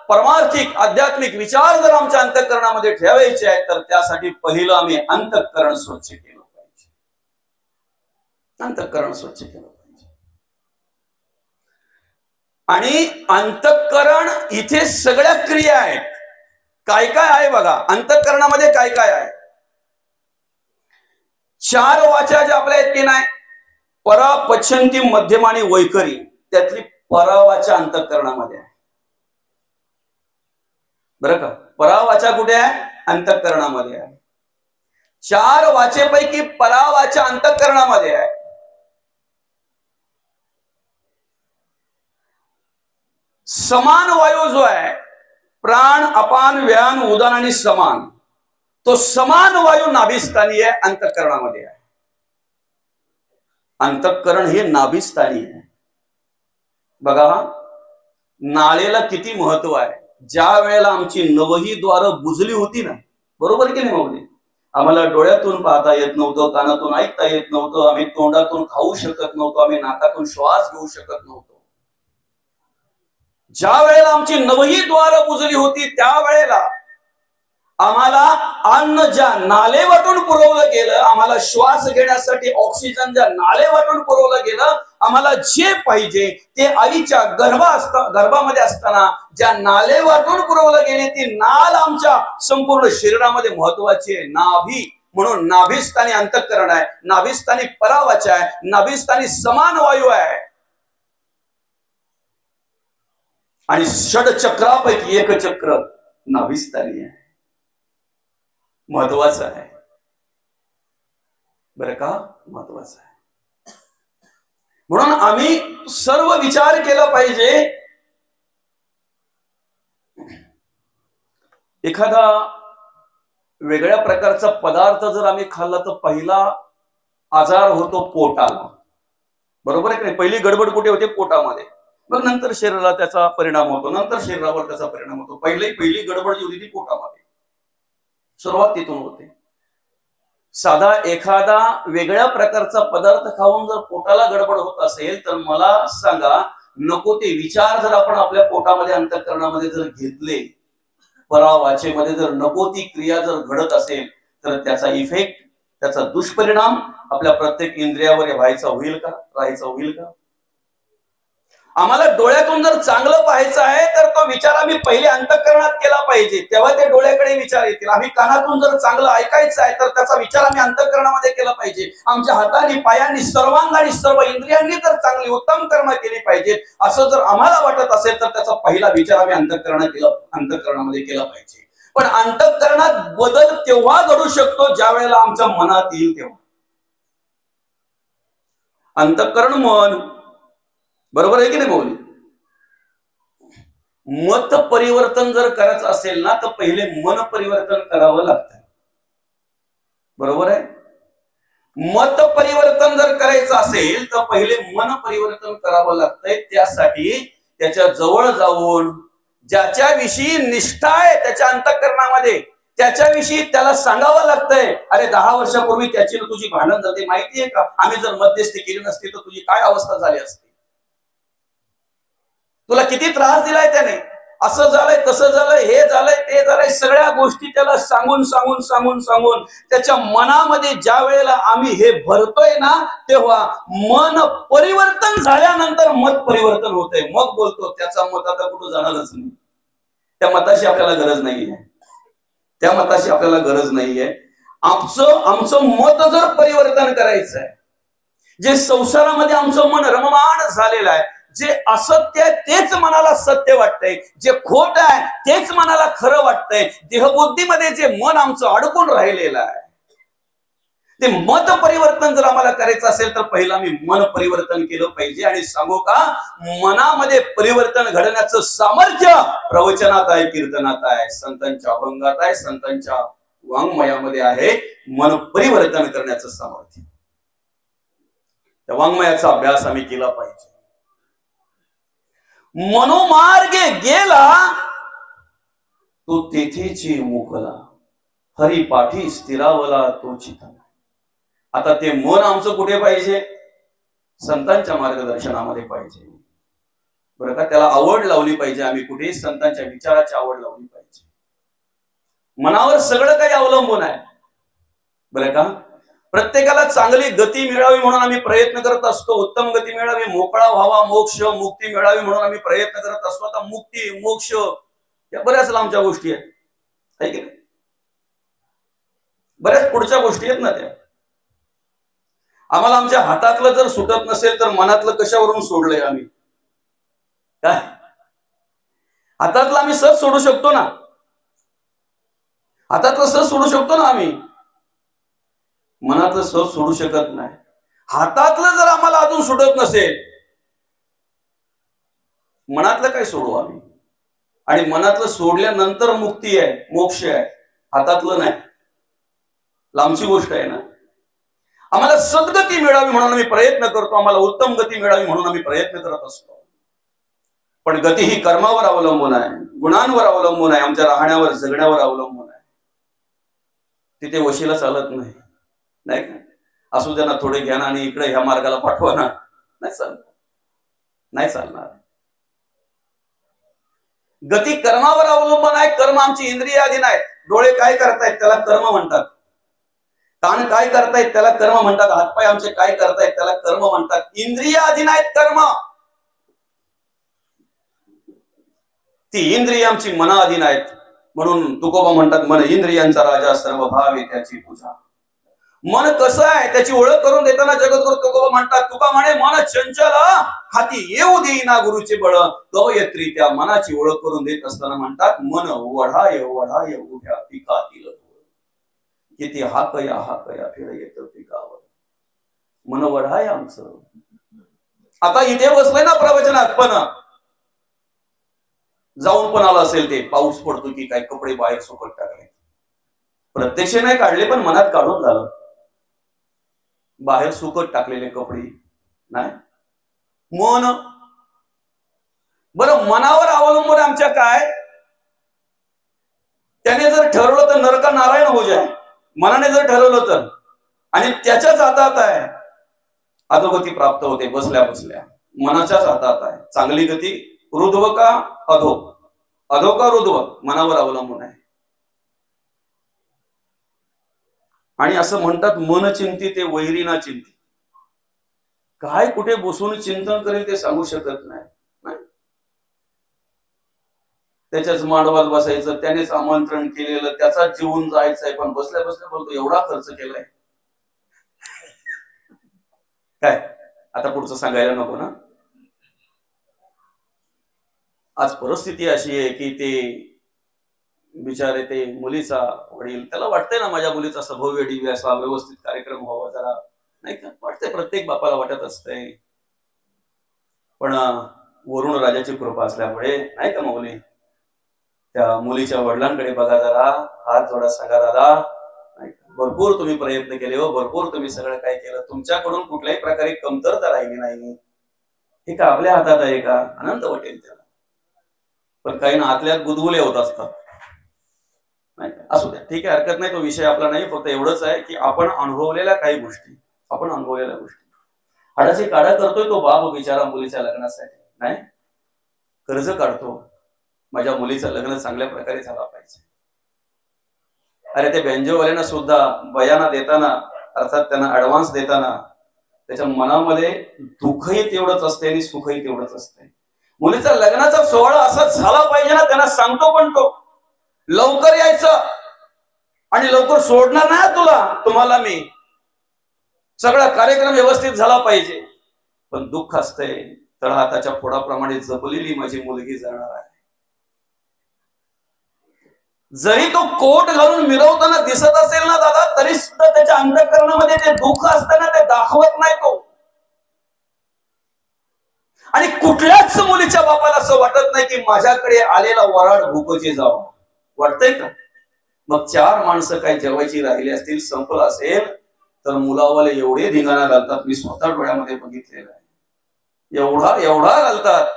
परमार्थिक आध्यात्मिक विचार जर आमच्या अंतःकरणामध्ये ठेवायचे आहेत, तर त्यासाठी पहिलं आम्ही अंतःकरण स्वच्छ केलं पाहिजे. अंतःकरण स्वच्छ केलं पाहिजे. आणि अंतःकरण इथे सगळ्या क्रिया आहेत. काय काय आहे बघा अंतःकरणामध्ये, काय काय आहे. 4 वाचा ज्या आपल्या आहेत की नाही, परा, पश्चंती, मध्यम आणि वैखरी, त्यातली परावाचा अंतःकरणामध्ये आहे बरं का. परावाचा कुठे आहे? अंतःकरणामध्ये आहे. 4 वाचेपैकी परावाचा अंतःकरणामध्ये आहे. समान वायू जो आहे, प्राण, अपान, व्यान, उदान आणि समान, तो समान वायू नाभिस्थानी आहे, अंतःकरणामध्ये आहे. अंतःकरण हे नाभिस्थानी आहे. बघा नाळेला किती महत्व आहे. ज्या वेळेला आमची 9ही द्वार बुजली होती ना, बरोबर की नाही माऊली, आम्हाला डोळ्यातून पाहता येत नव्हतं, कानातून ऐकता येत नव्हतं, आम्ही तोंडातून खाऊ शकत नव्हतो, आम्ही नाकातून श्वास घेऊ शकत नव्हतो. ज्या वेळेला आमची 9ही द्वार बुजली होती त्यावेळेला आम्हाला अन्न ज्या नालेवाटून पुरवलं गेलं, आम्हाला श्वास घेण्यासाठी ऑक्सिजन ज्या नालेवाटून पुरवलं गेलं, आम्हाला जे पाहिजे ते आईच्या गर्भामध्ये असताना ज्या नालेवाटून पुरवलं गेले, ती नाल आमच्या संपूर्ण शरीरामध्ये महत्वाची आहे. नाभी, म्हणून नाभिस्थानी अंतःकरण आहे, नाभिस्थानी परावाचा आहे, नाभिस्थानी समान वायू आहे. आणि षडचक्रापैकी एक चक्र नाभिस्थानी आहे. महत्वाचं आहे बरं का, महत्वाचं आहे. म्हणून आम्ही सर्व विचार केला पाहिजे. एखादा वेगळ्या प्रकारचा पदार्थ जर आम्ही खाल्ला तर पहिला आजार होतो पोटाला, बरोबर आहे की नाही. पहिली गडबड कुठे होते? पोटामध्ये. मग नंतर शरीराला त्याचा परिणाम होतो, नंतर शरीरावर त्याचा परिणाम होतो. पहिली गडबड जी होती ती पोटामध्ये, सुरुवात तिथून होते. साधा एखादा वेगळ्या प्रकारचा पदार्थ खाऊन जर पोटाला गडबड होत असेल तर मला सांगा, नको ते विचार जर आपण आपल्या पोटामध्ये अंतःकरणामध्ये जर घेतले, परावाचेमध्ये जर नको ती क्रिया जर घडत असेल तर त्याचा इफेक्ट, त्याचा दुष्परिणाम आपल्या प्रत्येक इंद्रियावर व्हायचा होईल का? राहायचा होईल का? आम्हाला डोळ्यातून जर चांगलं पाहायचं आहे तर तो विचार आम्ही पहिले अंतःकरणात केला पाहिजे, तेव्हा ते डोळ्याकडे विचार येतील. आम्ही कानातून जर चांगलं ऐकायचं आहे तर त्याचा विचार आम्ही अंतःकरणामध्ये केला पाहिजे. आमच्या हाताने, पायांनी, सर्वांगाने, सर्व इंद्रियांनी जर चांगली उत्तम कर्म केली पाहिजे असं जर आम्हाला वाटत असेल तर त्याचा पहिला विचार आम्ही अंतःकरणामध्ये केला पाहिजे. पण अंतःकरणात बदल तेव्हा घडू शकतो ज्या वेळेला आमच्या मनात येईल तेव्हा. अंतःकरण मन, बरोबर आहे की नाही बोल. मत परिवर्तन जर करायचं असेल ना तर पहिले मन परिवर्तन करावं लागतं, बरोबर आहे. मत परिवर्तन जर करायचं असेल तर पहिले मन परिवर्तन करावं लागतंय. त्यासाठी त्याच्या जवळ जाऊन ज्याच्याविषयी निष्ठा आहे त्याच्या अंतःकरणामध्ये, त्याच्याविषयी त्याला सांगावं लागतंय. अरे 10 वर्षापूर्वी त्याची तुझी भांडण झाली माहितीये का? आम्ही जर मध्यस्थी केली नसती तर तुझी काय अवस्था झाली असती? तुला किती त्रास दिलाय त्याने, असं झालंय, तसं झालंय, हे झालंय, ते झालंय, सगळ्या गोष्टी त्याला सांगून सांगून सांगून सांगून त्याच्या मनामध्ये ज्या वेळेला आम्ही हे भरतोय ना तेव्हा मन परिवर्तन झाल्यानंतर मत परिवर्तन होतंय. मग बोलतो त्याचा मत आता कुठं जाणारच नाही, त्या मताशी आपल्याला गरज नाहीये, त्या मताशी आपल्याला गरज नाहीये. आमचं मत जर परिवर्तन करायचं आहे, जे संसारामध्ये आमचं मन रममाण झालेलं आहे, जे असत्य आहे तेच मनाला सत्य वाटतंय, जे खोट आहे तेच मनाला खरं वाटतंय, देहबुद्धीमध्ये जे मन आमचं अडकून राहिलेलं आहे, ते मत परिवर्तन जर आम्हाला करायचं असेल तर पहिला मी मन परिवर्तन केलं पाहिजे. आणि सांगू का, मनामध्ये परिवर्तन घडण्याचं सामर्थ्य प्रवचनात आहे, कीर्तनात आहे, संतांच्या अभंगात आहे, संतांच्या वाङ्मयामध्ये आहे. मन परिवर्तन करण्याचं सामर्थ्य, त्या वाङ्मयाचा अभ्यास आम्ही केला पाहिजे. मनोमार्गे गेला तो तेथेची मुकला, हरी पाठी स्थिरावला तो चिता. आता ते मन आमचं कुठे पाहिजे? संतांच्या मार्गदर्शनामध्ये पाहिजे, बरं का. त्याला आवड लावली पाहिजे आम्ही कुठे? संतांच्या विचाराची आवड लावली पाहिजे. मनावर सगळं काही अवलंबून आहे, बरं का. प्रत्येकाला चांगली गती मिळावी म्हणून आम्ही प्रयत्न करत असतो, उत्तम गती मिळावी, मोकळा व्हावा, मोक्ष मुक्ती मिळावी म्हणून आम्ही प्रयत्न करत असतो. आता मुक्ती मोक्ष या बऱ्याच लांबच्या गोष्टी आहेत, है की नाही? बऱ्याच पुढच्या गोष्टी आहेत ना त्या. आम्हाला आमच्या हातातलं जर सुटत नसेल तर मनातलं कशावरून सोडलंय आम्ही? काय हातातलं आम्ही सहज सोडू शकतो ना, हातातलं सहज सोडू शकतो ना आम्ही, मनातलं सहज सोडू शकत नाही. हातातलं जर आम्हाला अजून सुटत नसेल, मनातलं काय सोडू आम्ही? आणि मनातलं सोडल्यानंतर मुक्ती आहे, मोक्ष आहे, हातातलं नाही. लांबची गोष्ट आहे ना. आम्हाला सद्गती मिळावी म्हणून आम्ही प्रयत्न करतो, आम्हाला उत्तम गती मिळावी म्हणून आम्ही प्रयत्न करत असतो. पण गती ही कर्मावर अवलंबून आहे, गुणांवर अवलंबून आहे, आमच्या राहण्यावर जगण्यावर अवलंबून आहे. तिथे वशीला चालत नाही, नाही का? असू त्यांना थोडे ज्ञान आणि इकडे ह्या मार्गाला पाठवा ना, नाही चालणार, नाही चालणार. गती कर्मावर अवलंबून आहे. कर्म आमची इंद्रियाधीन आहेत. डोळे काय करतायत त्याला कर्म म्हणतात, कान काय करतायत त्याला कर्म म्हणतात, हातपाय आमचे काय करतायत त्याला कर्म म्हणतात. इंद्रियाधीन आहेत कर्म. ती इंद्रिय आमची मनाधीन आहेत. म्हणून तुकोबा म्हणतात, मन इंद्रियांचा राजा, सर्व भावे त्याची पूजा. मन कसं आहे त्याची ओळख करून देताना जगद्गुरु तुकोबा म्हणतात, तुका म्हणे मन चंचल हाती येऊ देईना गुरुचे बळ. कवयत्री त्या मनाची ओळख करून देत असताना म्हणतात, मन वढाय वढाय उभ्या पिकातील, किती हाकया फिर येत पिकावर. मन वढाय आमचं. आता इथे बसलंय ना प्रवचनात, पण जाऊन पण आला असेल ते, पाऊस पडतो की काय, कपडे बाहेर सुकत टाकले, प्रत्यक्ष नाही काढले पण मनात काढून झालं. बाहेर सुकत टाकलेले कपडे नाही, मन. बरं, मनावर अवलंबून आमच्या काय? त्याने जर ठरवलं तर नरका नारायण हो जाय, मनाने जर ठरवलं तर, आणि त्याच्याच हातात आहे अधोगती प्राप्त होते बसल्या बसल्या. मनाच्याच हातात आहे चांगली गती, ऊर्ध्व का अधो, अधो का ऊर्ध्व, मनावर अवलंबून आहे. आणि असं म्हणतात, मन चिंती ते वैरी ना चिंती. काय कुठे बसून चिंतन करेल ते सांगू शकत नाही. त्याच्याच मांडवात बसायचं, त्यानेच आमंत्रण केलेलं, त्याचाच जीवन जायचंय, पण बसल्या बसल्या बोलतो एवढा खर्च केलाय काय. आता पुढचं सांगायला नको ना. आज परिस्थिती अशी आहे की ते बिचारे, ते मुलीचा वडील, त्याला वाटतंय ना माझ्या मुलीचा सभव्य दिव्य असा व्यवस्थित कार्यक्रम व्हावा जरा, नाही का? वाटतंय, प्रत्येक बापाला वाटत असतंय. पण वरुण राजाची कृपा असल्यामुळे, नाही का माऊली, त्या मुलीच्या वडिलांकडे बघा जरा, हात जोडा, सांगा दादा, भरपूर तुम्ही प्रयत्न केले हो, भरपूर तुम्ही सगळं काय केलं, तुमच्याकडून कुठल्याही प्रकारे कमतरता राहिली नाही. हे का आपल्या हातात आहे का? आनंद वाटेल त्याला. पण काही ना आतल्यात गुदगुले होत असतात, नाही का? असू द्या, ठीक आहे, हरकत नाही, तो विषय आपला नाही. फक्त एवढंच आहे की आपण अनुभवलेल्या काही गोष्टी, आपण अनुभवलेल्या गोष्टी, हाडाची काढा करतोय तो बाप बिचारा मुलीच्या लग्नासाठी, नाही कर्ज काढतो, माझ्या मुलीचं लग्न चांगल्या प्रकारे झाला पाहिजे. अरे ते बँजोवाल्यांना सुद्धा बयाना देताना, अर्थात त्यांना ऍडव्हान्स देताना, त्याच्या मनामध्ये दुःखही तेवढंच असते आणि सुखही तेवढंच असते. मुलीचा लग्नाचा सोहळा असा झाला पाहिजे ना, त्यांना सांगतो पण तो लवकर यायचं आणि लवकर सोडणार नाही तुला, तुम्हाला मी, सगळा कार्यक्रम व्यवस्थित झाला पाहिजे. पण दुःख असतंय, तळहाताच्या फोडाप्रमाणे जपलेली माझी मुलगी जाणार आहे. जरी तो कोट घालून मिरवताना दिसत असेल ना दादा, तरी सुद्धा त्याच्या अंतःकरणामध्ये ते दुःख असताना ते दाखवत नाही तो. आणि कुठल्याच मुलीच्या बापाला असं वाटत नाही की माझ्याकडे आलेला वराड भूकचे जावं. वाटतंय का? मग 4 माणसं काही जेवायची राहिली असतील, संपलं असेल, तर मुलावाले एवढे धिंगाणा घालतात, मी स्वतः डोळ्यामध्ये बघितलेलं आहे. एवढा एवढा घालतात,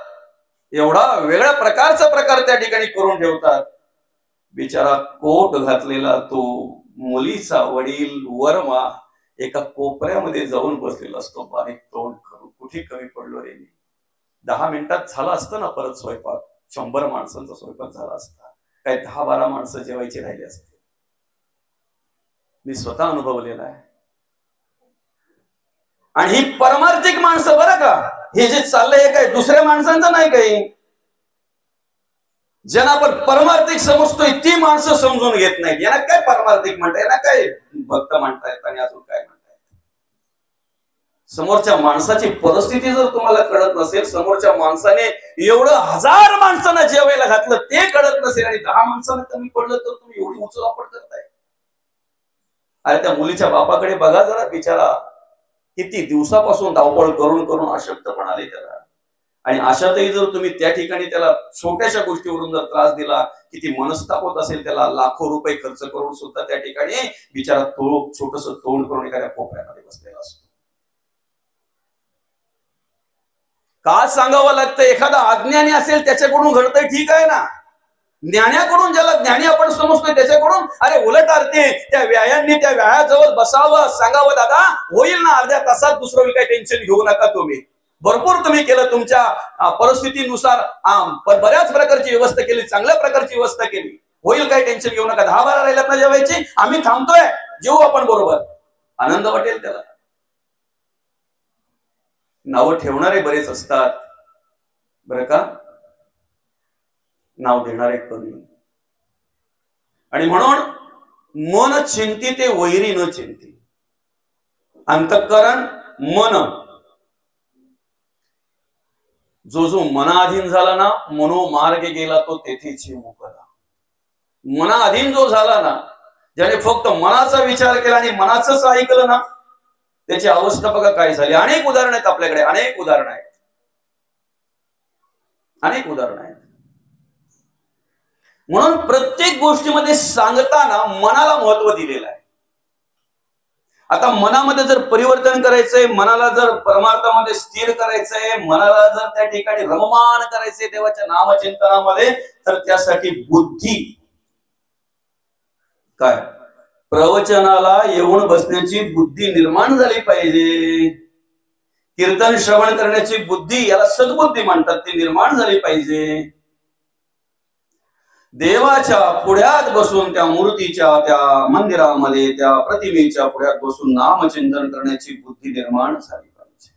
एवढा वेगळ्या प्रकारचा प्रकार त्या ठिकाणी करून ठेवतात. बिचारा कोट घातलेला तो मुलीचा वडील वर्मा एका कोपऱ्यामध्ये जाऊन बसलेला असतो, बारीक तोंड करून. कुठे कमी पडलो रे मी. 10 मिनिटात झाला असतं ना परत स्वयंपाक. 100 माणसांचा स्वयंपाक झाला असता. काही 10-12 माणसं जेवायची राहिली असते. मी स्वतः अनुभवलेला आहे. आणि ही परमार्थिक माणसं बरं का, हे जे चाललंय काय दुसऱ्या माणसांचं नाही. काही ज्यांना आपण परमार्थिक समजतोय ती माणसं समजून घेत नाहीत. यांना काय परमार्थिक म्हणताय, यांना काय भक्त म्हणतायत आणि अजून काय म्हणतायत. समोरच्या माणसाची परिस्थिती जर तुम्हाला कळत नसेल, समोरच्या माणसाने एवढं 1000 माणसांना जेवायला घातलं ते कळत नसेल आणि 10 माणसांना कमी पडलं तर तुम्ही एवढी उचलापट करताय. अरे त्या मुलीच्या बापाकडे बघा जरा, बिचारा किती दिवसापासून धावपळ करून करून अशक्तपणा आले त्याला. आणि अशातही जर तुम्ही त्या ठिकाणी त्याला छोट्याशा गोष्टीवरून जर त्रास दिला, किती मनस्ताप होत असेल त्याला. लाखो रुपये खर्च करून सुद्धा त्या ठिकाणी बिचारा छोटस तोंड करून एखाद्या कोपऱ्यामध्ये बसलेला असतो. का सांगावं लागतं? एखादा अज्ञानी असेल त्याच्याकडून घडतंय, ठीक आहे ना. ज्ञानाकडून, ज्याला ज्ञानी आपण समजतोय त्याच्याकडून, अरे उलट अर्थे त्या व्यायांनी त्या व्यायाजवळ बसावं, सांगावं दादा होईल ना अर्ध्या तासात, दुसरं काही टेन्शन घेऊ नका तुम्ही. भरपूर तुम्ही केलं तुमच्या परिस्थितीनुसार, बऱ्याच प्रकारची व्यवस्था केली, चांगल्या प्रकारची व्यवस्था केली, होईल काही टेन्शन घेऊ नका. 10-12 राहिल्यात ना जेवायची, आम्ही थांबतोय, जेवू आपण बरोबर. आनंद वाटेल त्याला. नावं ठेवणारे बरेच असतात बरं का, नाव देणारे कमी. आणि म्हणून मन चिंती ते वैरी न चिंती. अंतःकरण मन, जो जो मनाधीन झाला ना, मनोमार्गे गेला तो तेथेची मुकला. मनाधीन जो झाला ना, ज्याने फक्त मनाचा विचार केला आणि मनाचंच ऐकलं ना, त्याची अवस्था बघा काय झाली. अनेक उदाहरण आहेत आपल्याकडे, अनेक उदाहरण आहेत, अनेक उदाहरण आहेत. म्हणून प्रत्येक गोष्टीमध्ये सांगताना मनाला महत्व दिलेलं आहे. आता मनामध्ये जर परिवर्तन करायचंय, मनाला जर परमार्थामध्ये स्थिर करायचंय, मनाला जर त्या ठिकाणी रममान करायचंय देवाच्या नामचिंतनामध्ये, तर त्यासाठी बुद्धी काय, प्रवचनाला येऊन बसण्याची बुद्धी निर्माण झाली पाहिजे. कीर्तन श्रवण करण्याची बुद्धी, याला सद्बुद्धी म्हणतात, ती निर्माण झाली पाहिजे. देवाच्या पुढ्यात बसून, त्या मूर्तीच्या, त्या मंदिरामध्ये, त्या प्रतिमेच्या पुढ्यात बसून नामचिंतन करण्याची बुद्धी निर्माण झाली पाहिजे.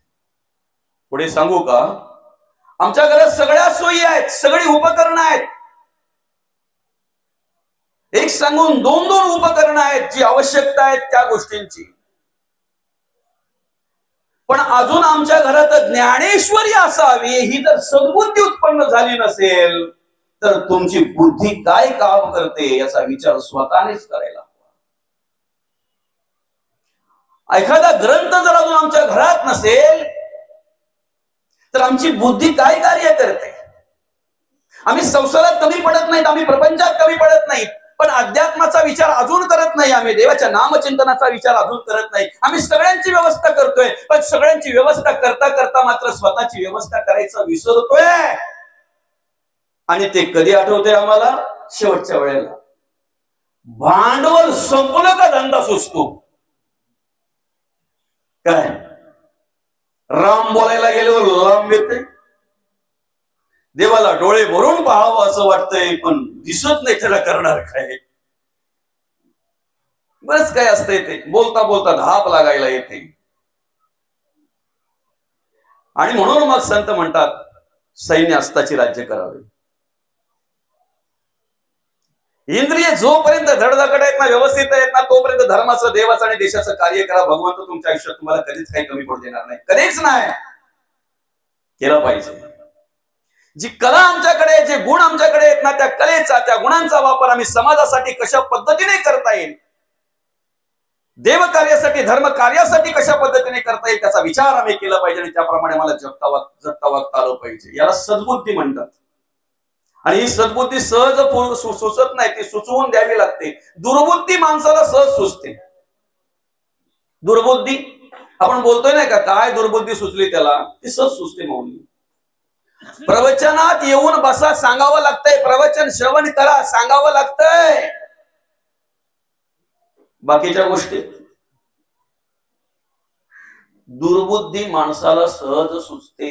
पुढे सांगू का, आमच्या घरात सगळ्या सोयी आहेत, सगळी उपकरणं आहेत. एक सांगून 2-2 उपकरणं आहेत, जी आवश्यकता आहेत त्या गोष्टींची. पण अजून आमच्या घरात ज्ञानेश्वरी असावी, ही जर सद्बुद्धी उत्पन्न झाली नसेल, तर तुमची बुद्धी काय काम करते याचा विचार स्वतःनेच करायला हवा. एखादा ग्रंथ जर अजून आमच्या घरात नसेल, तर आमची बुद्धी काय कार्य करते. आम्ही संसारात कमी पडत नाहीत, आम्ही प्रपंचात कमी पडत नाहीत, पण अध्यात्माचा विचार अजून करत नाही, आम्ही देवाच्या नामचिंतनाचा विचार अजून करत नाही. आम्ही सगळ्यांची व्यवस्था करतोय, पण सगळ्यांची व्यवस्था करता करता मात्र स्वतःची व्यवस्था करायचं विसरतोय. आणि ते कधी आठवते आम्हाला, शेवटच्या वेळेला. भांडवल संपलं का धंदा सुचतो. काय राम बोलायला गेल्यावर लांब येते, देवाला डोळे भरून पाहावं असं वाटतंय, पण दिसत नाही त्याला करणार काय. बरंच काय असतंय, ते बोलता बोलता धाप लागायला येते. आणि म्हणून मग संत म्हणतात, सैन्य अस्ताची राज्य करावे. इंद्रिय जोपर्यंत धडधाकट आहेत ना, व्यवस्थित आहेत ना, तोपर्यंत धर्माचं, देवाचं आणि देशाचं कार्य करा. भगवंत तुमच्या आयुष्यात तुम्हाला कधीच काही कमी पडू देणार नाही, कधीच नाही. केलं पाहिजे. जी कला आमच्याकडे, जे गुण आमच्याकडे आहेत ना, त्या कलेचा, त्या गुणांचा वापर आम्ही समाजासाठी कशा पद्धतीने करता येईल, देव कार्यासाठी, धर्म कार्यासाठी कशा पद्धतीने करता येईल, त्याचा विचार आम्ही केला पाहिजे आणि त्याप्रमाणे मला जगता वागता आलं पाहिजे. याला सद्बुद्धी म्हणतात. आणि ही सद्बुद्धी सहज सुचत नाही, ती सुचवून द्यावी लागते. दुर्बुद्धी माणसाला सहज सुचते. दुर्बुद्धी आपण बोलतोय नाही का, काय दुर्बुद्धी सुचली त्याला, ती सहज सुचते. मौली प्रवचनात येऊन बसा, सांगावं लागतंय. प्रवचन श्रवण करा, सांगावं लागतंय. बाकीच्या गोष्टी दुर्बुद्धी माणसाला सहज सुचते.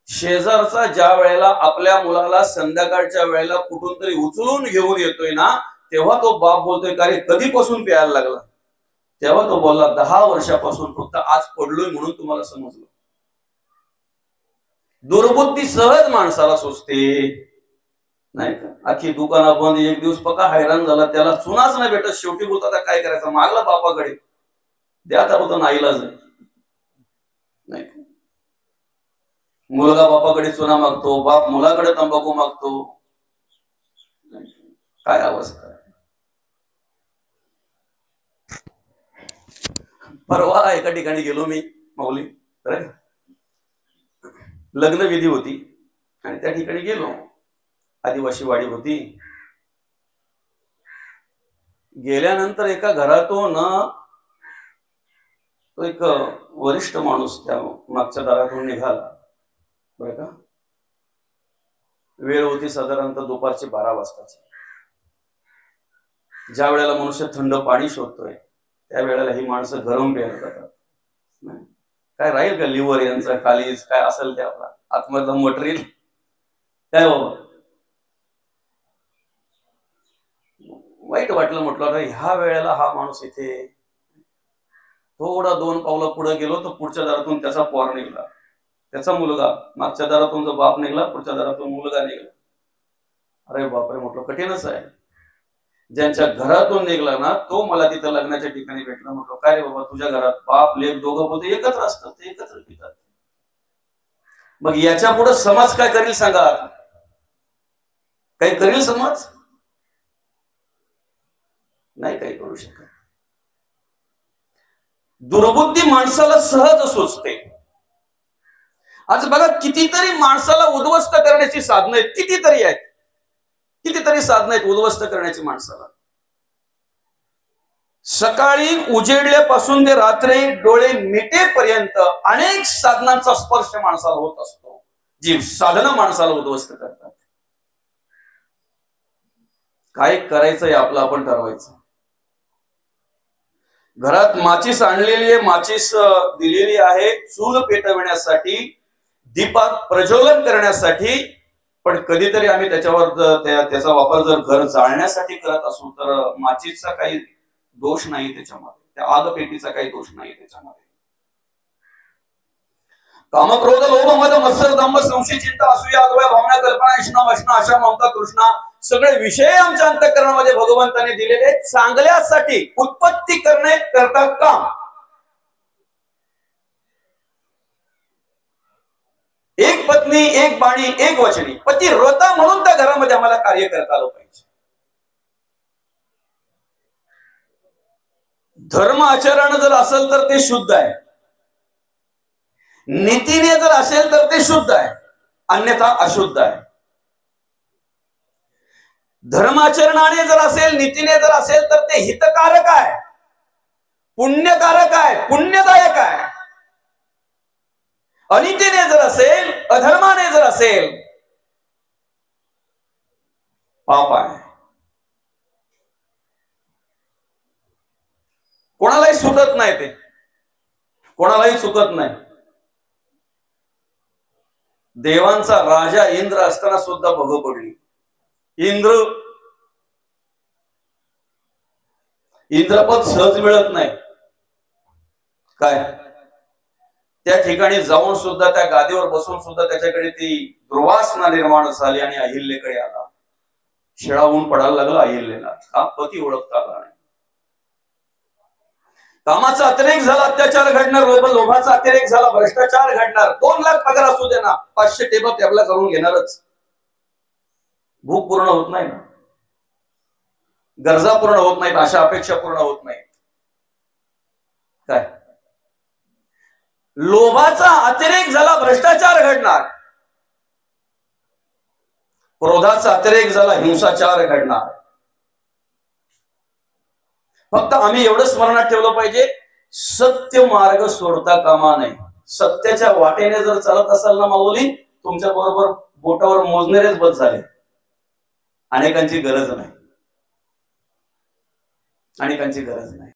शेजारचा ज्या वेळेला आपल्या मुलाला संध्याकाळच्या वेळेला कुठून तरी उचलून घेऊन येतोय ना, तेव्हा तो बाप बोलतोय, का रे कधीपासून प्यायला लागला? तेव्हा तो बोलला, 10 वर्षापासून, फक्त आज पडलोय म्हणून तुम्हाला समजलं. दुर्बुद्धी सहज माणसाला सुचते, नाही का? आखी दुकाना बंद, एक दिवस पक्का हैराण झाला, त्याला चुनाच नाही भेटत. शेवटी बोलता, आता काय करायचं, मागला बापाकडे, द्या आता होता, नाईलाज नाही. मुलगा बापाकडे चुना मागतो, बाप मुलाकडे तंबाखू मागतो. काय अवस्था. परवा एका ठिकाणी गेलो मी, माऊली, लग्न विधी होती आणि त्या ठिकाणी गेलो. आदिवासी वाडी होती. गेल्यानंतर एका घरातून तो एक वरिष्ठ माणूस त्या मागच्या दारातून निघाला. बरं का, वेळ होती साधारणतः दुपारची 12 वाजताची. ज्या वेळेला मनुष्य थंड पाणी शोधतोय, त्या वेळेला ही माणसं गरम प्यायला जातात. काय राहील का लिव्हर यांचा, कालीज काय असेल ते आपला आतमधलं मटेरियल, काय बाबा. वाईट वाटलं. म्हटलं अरे ह्या वेळेला हा माणूस इथे. थोडा 2 पावलं पुढे गेलो तर पुढच्या दारातून त्याचा पोर निघाला, त्याचा मुलगा. मागच्या दारातून जो बाप निघाला, पुढच्या दारातून मुलगा निघाला. अरे बापरे, म्हटलं कठीणच आहे. ज्यांच्या घरातून निघला ना, तो मला तिथं लग्नाच्या ठिकाणी भेटला. म्हटलं काय रे बाबा, तुझ्या घरात बाप लेक दोघं बोलते एकत्र असतात, ते एकत्र पितात. मग याच्या पुढे समाज काय करेल सांगा? काही करेल समाज? नाही काही करू शकत. दुर्बुद्धी माणसाला सहज सुचते. आज बघा, कितीतरी माणसाला उद्ध्वस्त करण्याची साधनं आहेत, कितीतरी आहेत, कितीतरी साधनं आहेत उद्ध्वस्त करण्याची माणसाला. सकाळी उजेडल्यापासून ते रात्री डोळे मिटेपर्यंत अनेक साधनांचा स्पर्श माणसाला होत असतो, जी साधनं माणसाला उद्ध्वस्त करतात. काय करायचंय आपलं आपण ठरवायचं. घरात माचीस आणलेली आहे, माचीस दिलेली आहे चूल पेटविण्यासाठी, दीपात प्रज्वलन करण्यासाठी. पण कधीतरी आम्ही त्याच्यावर त्याचा वापर जर घर जाळण्यासाठी करत असू तर माचीसचा काही दोष नाही त्याच्यामध्ये, त्या आग पेटीचा काही दोष नाही त्याच्यामध्ये. कामक्रोध लोभ मद मत्सर दंभ संशय चिंता असूया अद्वय भावना कल्पना इष्णा वष्णा आशा ममता तृष्णा, सगळे विषय आमच्या अंतःकरणामध्ये भगवंताने दिलेले चांगल्यासाठी उत्पत्ती करणे करता काम. एक पत्नी, एक बाणी, एक वचनी, पतिव्रता म्हणून त्या घरामध्ये आम्हाला कार्य करता आलं पाहिजे. धर्म आचरण जर असेल तर ते शुद्ध आहे, नीतीने जर असेल तर ते शुद्ध आहे, अन्यथा अशुद्ध आहे. धर्माचरणाने जर असेल, नीतीने जर असेल तर ते हितकारक आहे, पुण्यकारक आहे, पुण्यदायक आहे. अनितीने जर असेल, अधर्माने जर असेल, पाप आहे. कोणालाही सुटत नाही, ते कोणालाही चुकत नाही. देवांचा राजा इंद्र असताना सुद्धा भग पडली. इंद्रपद सहज मिळत नाही. काय त्या ठिकाणी जाऊन सुद्धा, त्या गादीवर बसून सुद्धा त्याच्याकडे ती दुर्वासना निर्माण झाली आणि अहिल्याकडे आला. शिळावून पडायला लागला अहिल्याला, हा पती ओळखता आला नाही. कामाचा अतिरेक झाला, अत्याचार घडणार, लोभाचा अतिरेक झाला, भ्रष्टाचार घडणार. 2 लाख पगार असू दे ना, 500 टेबल टेबला करून घेणारच. भूक पूर्ण होत नाही ना, गरजा पूर्ण होत नाहीत, आशा अपेक्षा पूर्ण होत नाहीत. काय लोभाचा अतिरेक झाला, भ्रष्टाचार घडणार. क्रोधाचा अतिरेक झाला, हिंसाचार घडणार. फक्त आम्ही एवढं स्मरणात ठेवलं पाहिजे, सत्य मार्ग सोडता कामा नये. सत्याच्या वाटेने जर चालत असाल ना माऊली, तुमच्या बरोबर बोटावर मोजणारेच बस झाले, अनेकांची गरज नाही, अनेकांची गरज नाही.